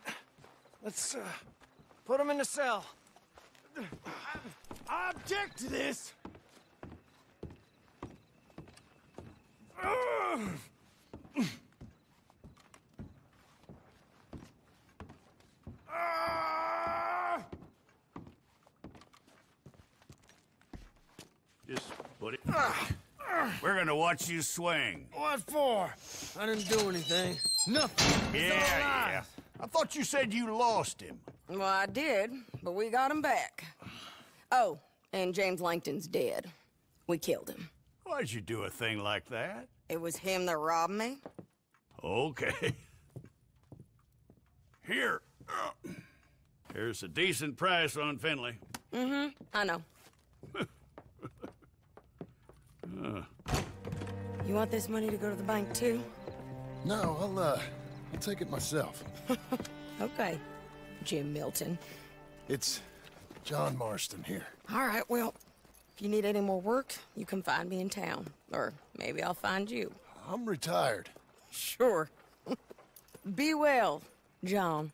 Let's, put him in the cell. I object to this. Just put it. We're gonna watch you swing. What for? I didn't do anything. Nothing. Yeah. I thought you said you lost him. Well, I did, but we got him back. Oh, and James Langton's dead. We killed him. Why'd you do a thing like that? It was him that robbed me. Okay. Here. Here's a decent price on Finley. Mm-hmm, I know. You want this money to go to the bank, too? No, I'll take it myself. Okay, Jim Milton. It's John Marston here. All right, well, if you need any more work, you can find me in town. Or maybe I'll find you. I'm retired. Sure. Be well, John.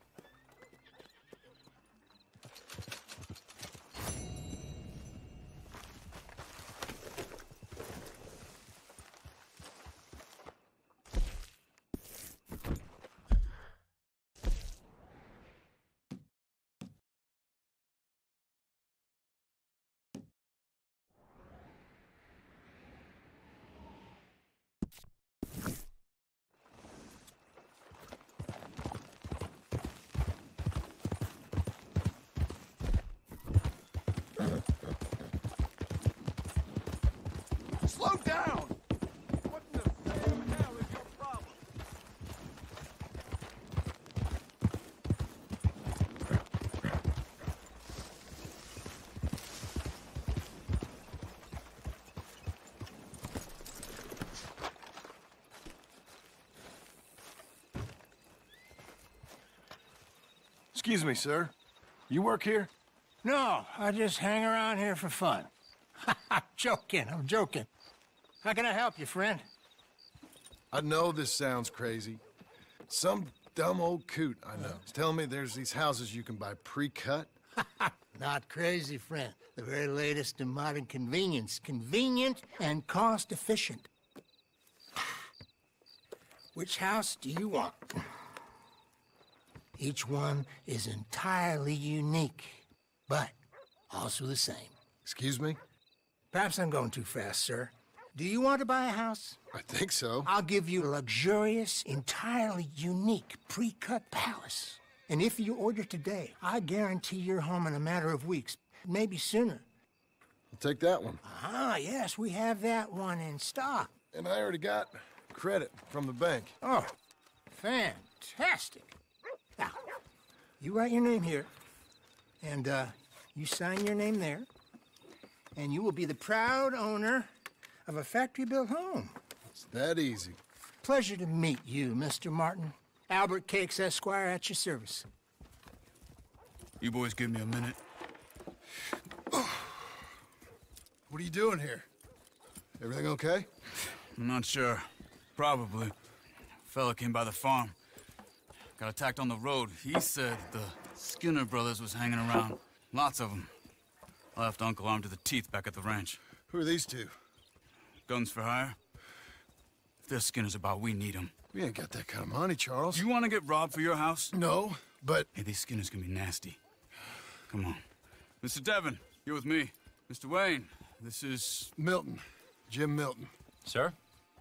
Slow down! What in the damn hell is your problem? Excuse me, sir. You work here? No, I just hang around here for fun. I'm joking. How can I help you, friend? I know this sounds crazy. Some dumb old coot I know is telling me there's these houses you can buy pre-cut. Not crazy, friend. The very latest in modern convenience. Convenient and cost-efficient. Which house do you want? Each one is entirely unique, but also the same. Excuse me? Perhaps I'm going too fast, sir. Do you want to buy a house? I think so. I'll give you a luxurious, entirely unique pre-cut palace. And if you order today, I guarantee you're home in a matter of weeks, maybe sooner. I'll take that one. Ah, yes, we have that one in stock. And I already got credit from the bank. Oh, fantastic. Now, you write your name here, and you sign your name there, and you will be the proud owner of a factory-built home. It's that easy. Pleasure to meet you, Mr. Martin. Albert Cakes, Esquire, at your service. You boys give me a minute. What are you doing here? Everything okay? I'm not sure. Probably. Fella came by the farm. Got attacked on the road. He said the Skinner brothers was hanging around. Lots of them. I left Uncle armed to the teeth back at the ranch. Who are these two? Guns for hire. If they're Skinner's about, we need them. We ain't got that kind of money, Charles. You want to get robbed for your house? No, but... Hey, these Skinners can be nasty. Come on. Mr. Devon, you're with me. Mr. Wayne, this is... Milton. Jim Milton. Sir,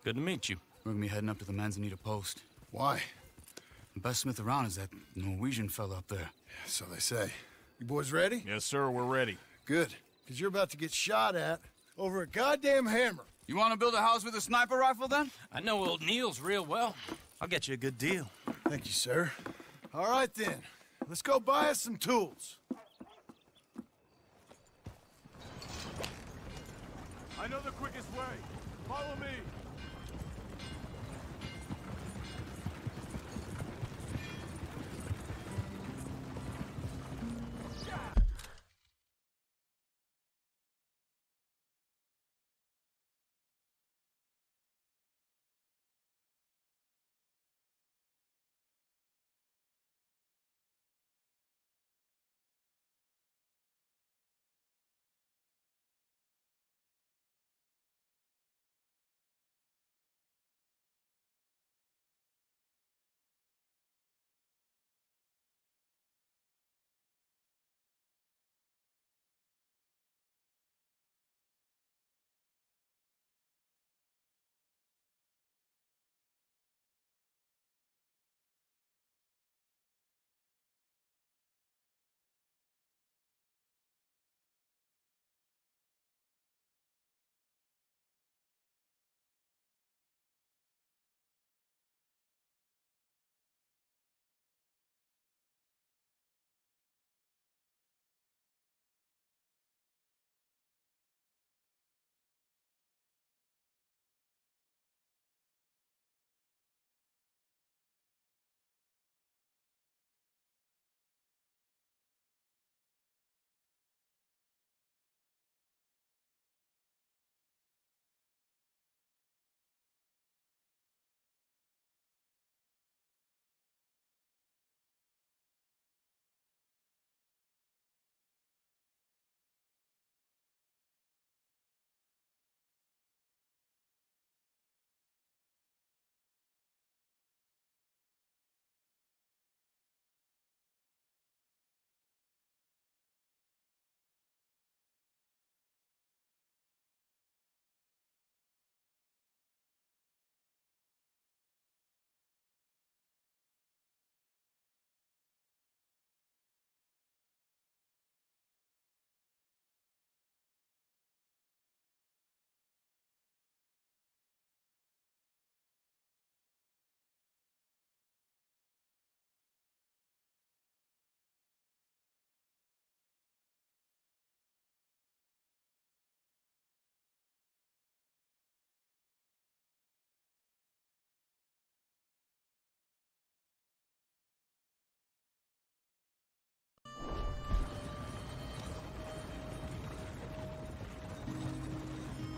good to meet you. We're gonna be heading up to the Manzanita Post. Why? The best smith around is that Norwegian fella up there. Yeah, so they say. You boys ready? Yes, sir, we're ready. Good, because you're about to get shot at over a goddamn hammer. You want to build a house with a sniper rifle, then? I know old Neil's real well. I'll get you a good deal. Thank you, sir. All right, then. Let's go buy us some tools. I know the quickest way. Follow me.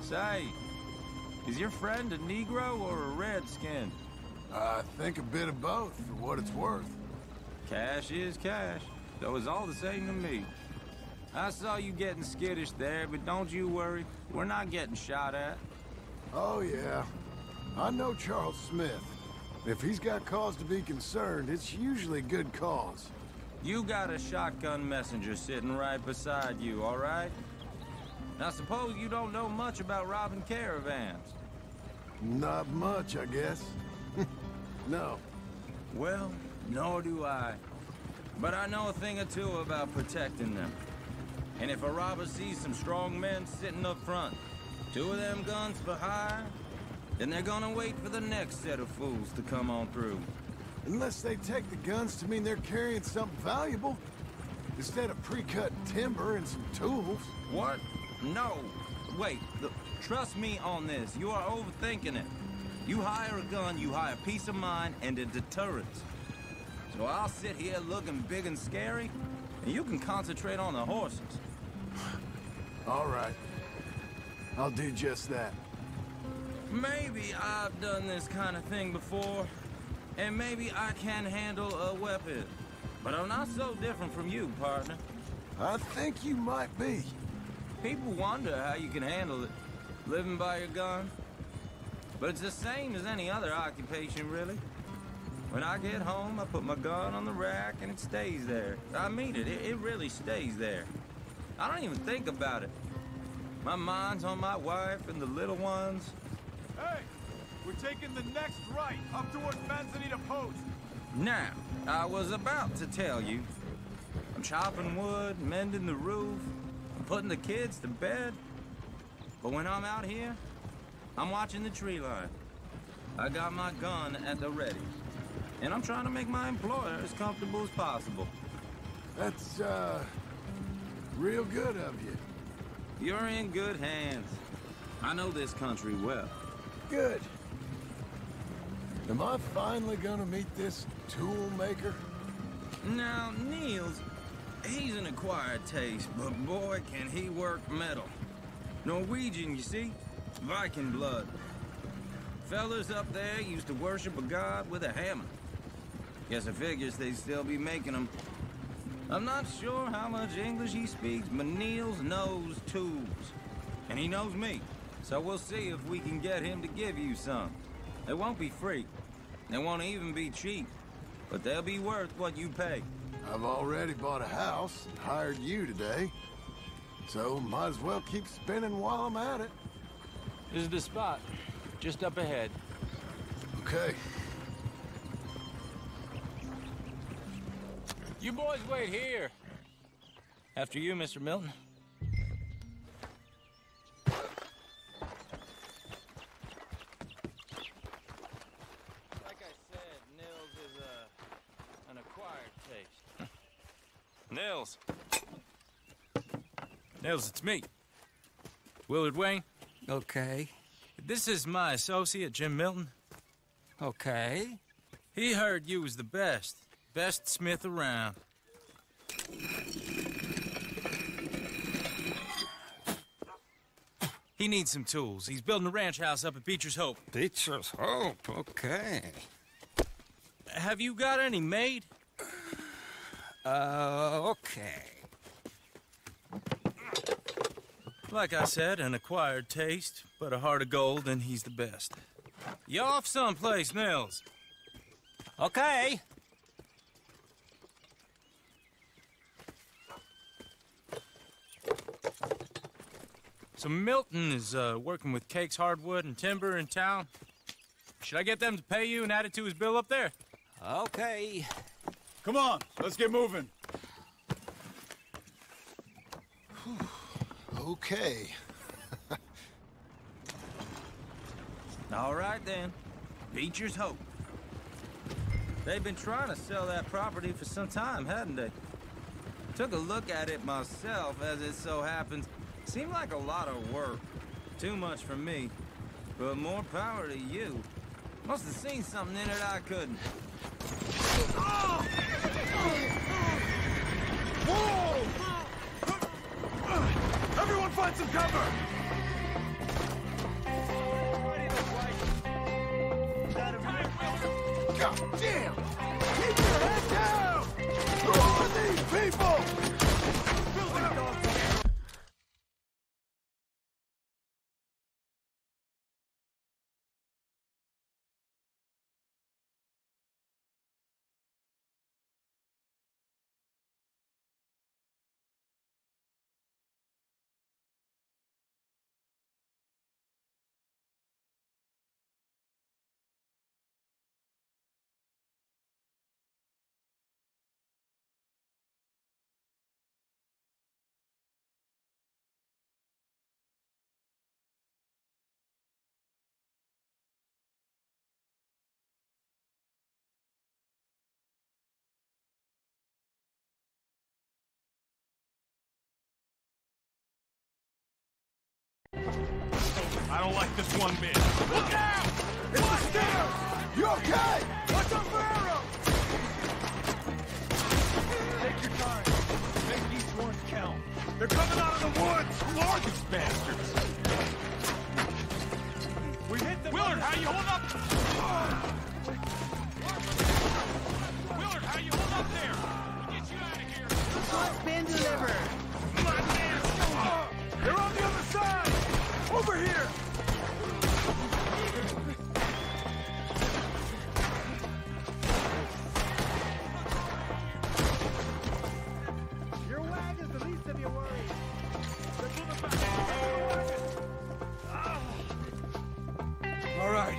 Say, is your friend a Negro or a Redskin? I think a bit of both, for what it's worth. Cash is cash, though it's all the same to me. I saw you getting skittish there, but don't you worry. We're not getting shot at. Oh, yeah. I know Charles Smith. If he's got cause to be concerned, it's usually good cause. You got a shotgun messenger sitting right beside you, all right? Now suppose you don't know much about robbing caravans. Not much, I guess. No. Well, nor do I. But I know a thing or two about protecting them. And if a robber sees some strong men sitting up front, 2 of them guns for hire, then they're gonna wait for the next set of fools to come on through. Unless they take the guns to mean they're carrying something valuable. Instead of pre-cut timber and some tools. What? No. Wait, trust me on this. You are overthinking it. You hire a gun, you hire peace of mind and a deterrence. So I'll sit here looking big and scary, and you can concentrate on the horses. All right. I'll do just that. Maybe I've done this kind of thing before, and maybe I can handle a weapon. But I'm not so different from you, partner. I think you might be. People wonder how you can handle it, living by your gun. But it's the same as any other occupation, really. When I get home, I put my gun on the rack and it stays there. I mean it, it really stays there. I don't even think about it. My mind's on my wife and the little ones. Hey, we're taking the next right, up towards Manzanita Post. Now, I was about to tell you. I'm chopping wood, mending the roof, I'm putting the kids to bed. But when I'm out here, I'm watching the tree line. I got my gun at the ready. And I'm trying to make my employer as comfortable as possible. That's, real good of you. You're in good hands. I know this country well. Good. Am I finally gonna meet this tool maker? Now, Niels, he's an acquired taste, but boy, can he work metal. Norwegian, you see? Viking blood. Fellas up there used to worship a god with a hammer. Guess I figures they'd still be making them. I'm not sure how much English he speaks, but Niels knows tools. And he knows me. So we'll see if we can get him to give you some. They won't be free. They won't even be cheap. But they'll be worth what you pay. I've already bought a house and hired you today. So might as well keep spinning while I'm at it. This is the spot. Just up ahead. Okay. You boys wait here. After you, Mr. Milton. Like I said, Nils is an acquired taste. Nils. Nils, it's me. Willard Wayne. Okay. This is my associate, Jim Milton. Okay. He heard you was the best. Best smith around. He needs some tools. He's building a ranch house up at Beecher's Hope. Beecher's Hope, okay. Have you got any made? Okay. Like I said, an acquired taste, but a heart of gold, and he's the best. You off someplace, Nils? Okay. So Milton is working with Cakes Hardwood and Timber in town. Should I get them to pay you and add it to his bill up there? Okay. Come on, let's get moving. Okay. All right, then. Beecher's Hope. They've been trying to sell that property for some time, hadn't they? Took a look at it myself, as it so happens. Seemed like a lot of work. Too much for me. But more power to you. Must have seen something in it I couldn't. Whoa! Everyone find some cover! God damn! Keep your head down! Who are these people? I don't like this one bit. Look out! It's the stairs! You okay? Watch out for arrows! Take your time. Make each one count. They're coming out of the woods! Who are these bastards? We hit them. Willard, how you hold up? Willard, how you hold up there? We'll get you out of here. What's been delivered? They're on the other side! Over here! Your wagon's the least of your worries. They're moving back. All right.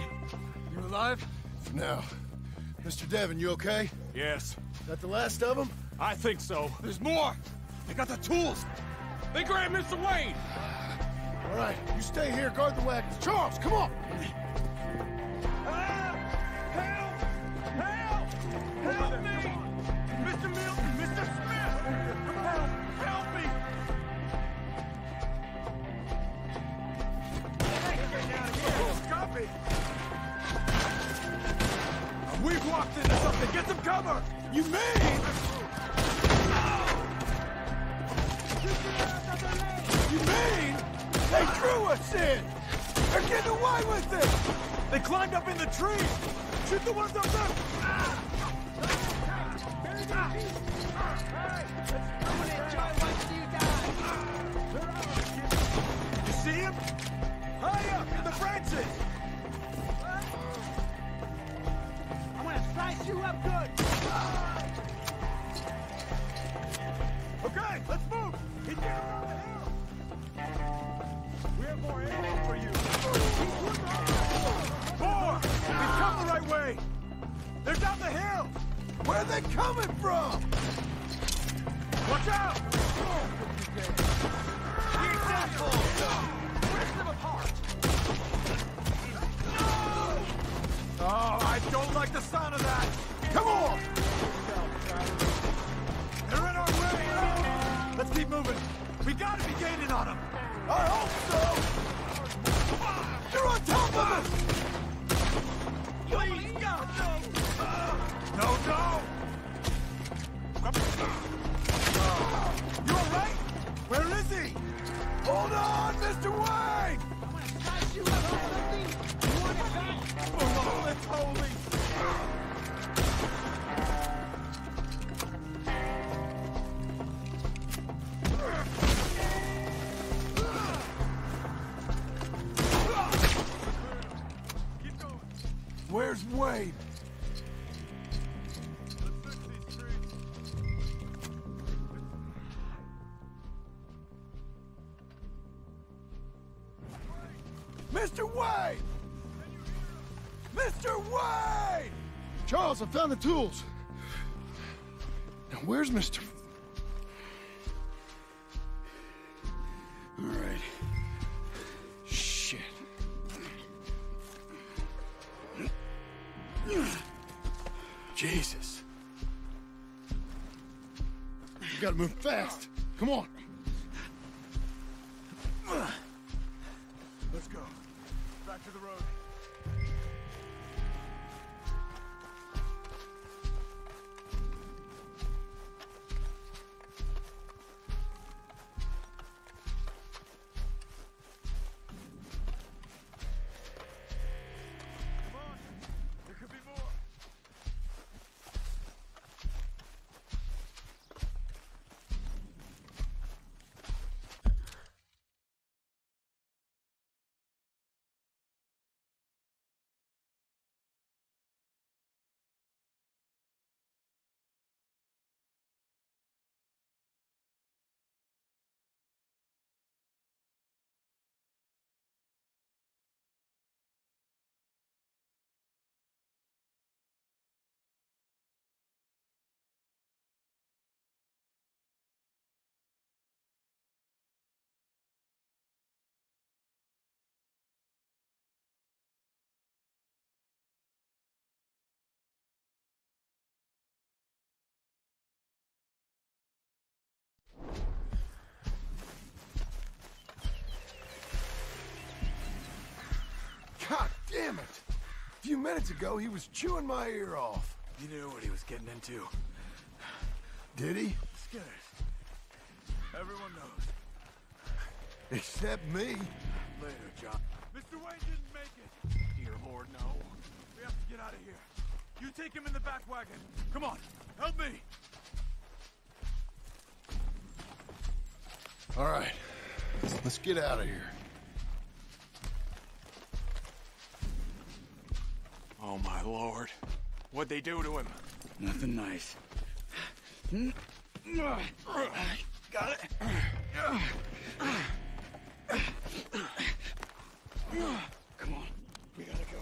You alive? For now. Mr. Devon, you okay? Yes. That the last of them? I think so. There's more! They got the tools! They grabbed Mr. Wayne! All right, you stay here, guard the wagons. Charles, come on! Help! Help! Help me! Mr. Milton! Mr. Smith! Help! Help me! Copy! We've walked into something! Get some cover! You mean? You mean? They drew us in! They're getting away with it! They climbed up in the trees! Shoot the ones up there! You see him? High up in the branches! I'm gonna slice you up good! Okay, let's move! He's getting around the hill! We have more ammo for you! More! He's come the right way! They're down the hill! Where are they coming from? Watch out! The example! Rip them apart! Oh, I don't like the sound of that! Come on! They're in our way! Let's keep moving! We gotta be gaining on them! I hope so! They're on top of us! Please, God, no! No! You all right? Where is he? Hold on, Mr. Wayne! I'm gonna slice you up or something! You want it back? Oh, that's holy! Where's Wayne? Mr. Wayne! Mr. Wayne! Charles, I found the tools. Now, where's Mr. All right. Shit. Jesus. We gotta move fast. Come on. Let's go. Back to the road. few minutes ago, he was chewing my ear off. You knew what he was getting into. Did he? Skinners. Everyone knows. Except me. Later, John. Mr. Wayne didn't make it. Dear Lord, no. We have to get out of here. You take him in the back wagon. Come on, help me. All right, let's get out of here. Oh, my Lord. What'd they do to him? Nothing nice. Got it. Come on, we gotta go.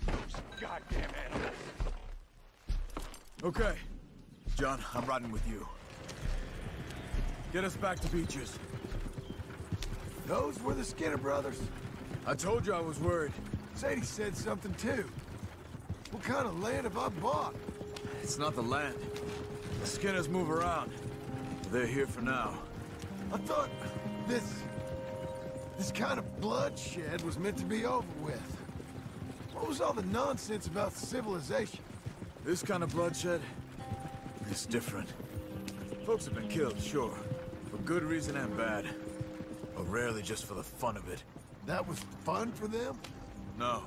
Those goddamn animals. Okay. John, I'm riding with you. Get us back to Beaches. Those were the Skinner brothers. I told you I was worried. Sadie said something too. What kind of land have I bought? It's not the land. The Skinners move around. They're here for now. I thought this kind of bloodshed was meant to be over with. What was all the nonsense about civilization? This kind of bloodshed is different. Folks have been killed, sure. For good reason and bad. But rarely just for the fun of it. That was fun for them? No.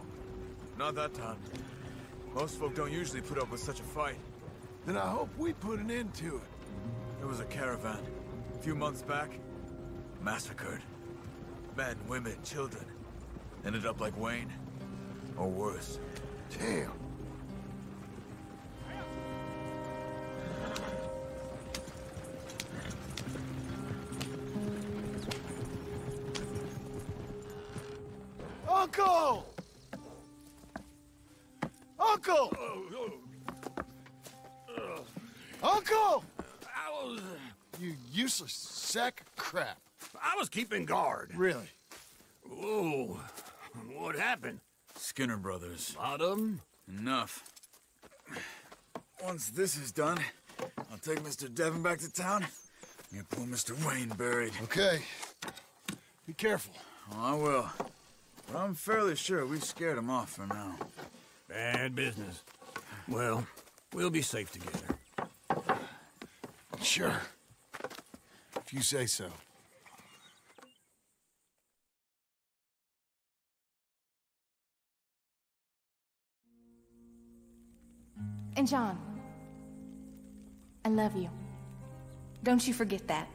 Not that time. Most folk don't usually put up with such a fight. Then I hope we put an end to it. There was a caravan. A few months back. Massacred. Men, women, children. Ended up like Wayne. Or worse. Damn. Uncle! Uncle! Uncle! You useless sack of crap. I was keeping guard. Really? Whoa. What happened? Skinner brothers. Lot of them? Enough. Once this is done, I'll take Mr. Devon back to town and get poor Mr. Wayne buried. Okay. Be careful. Oh, I will. But I'm fairly sure we scared him off for now. Bad business. Well, we'll be safe together. Sure. If you say so. And John, I love you. Don't you forget that.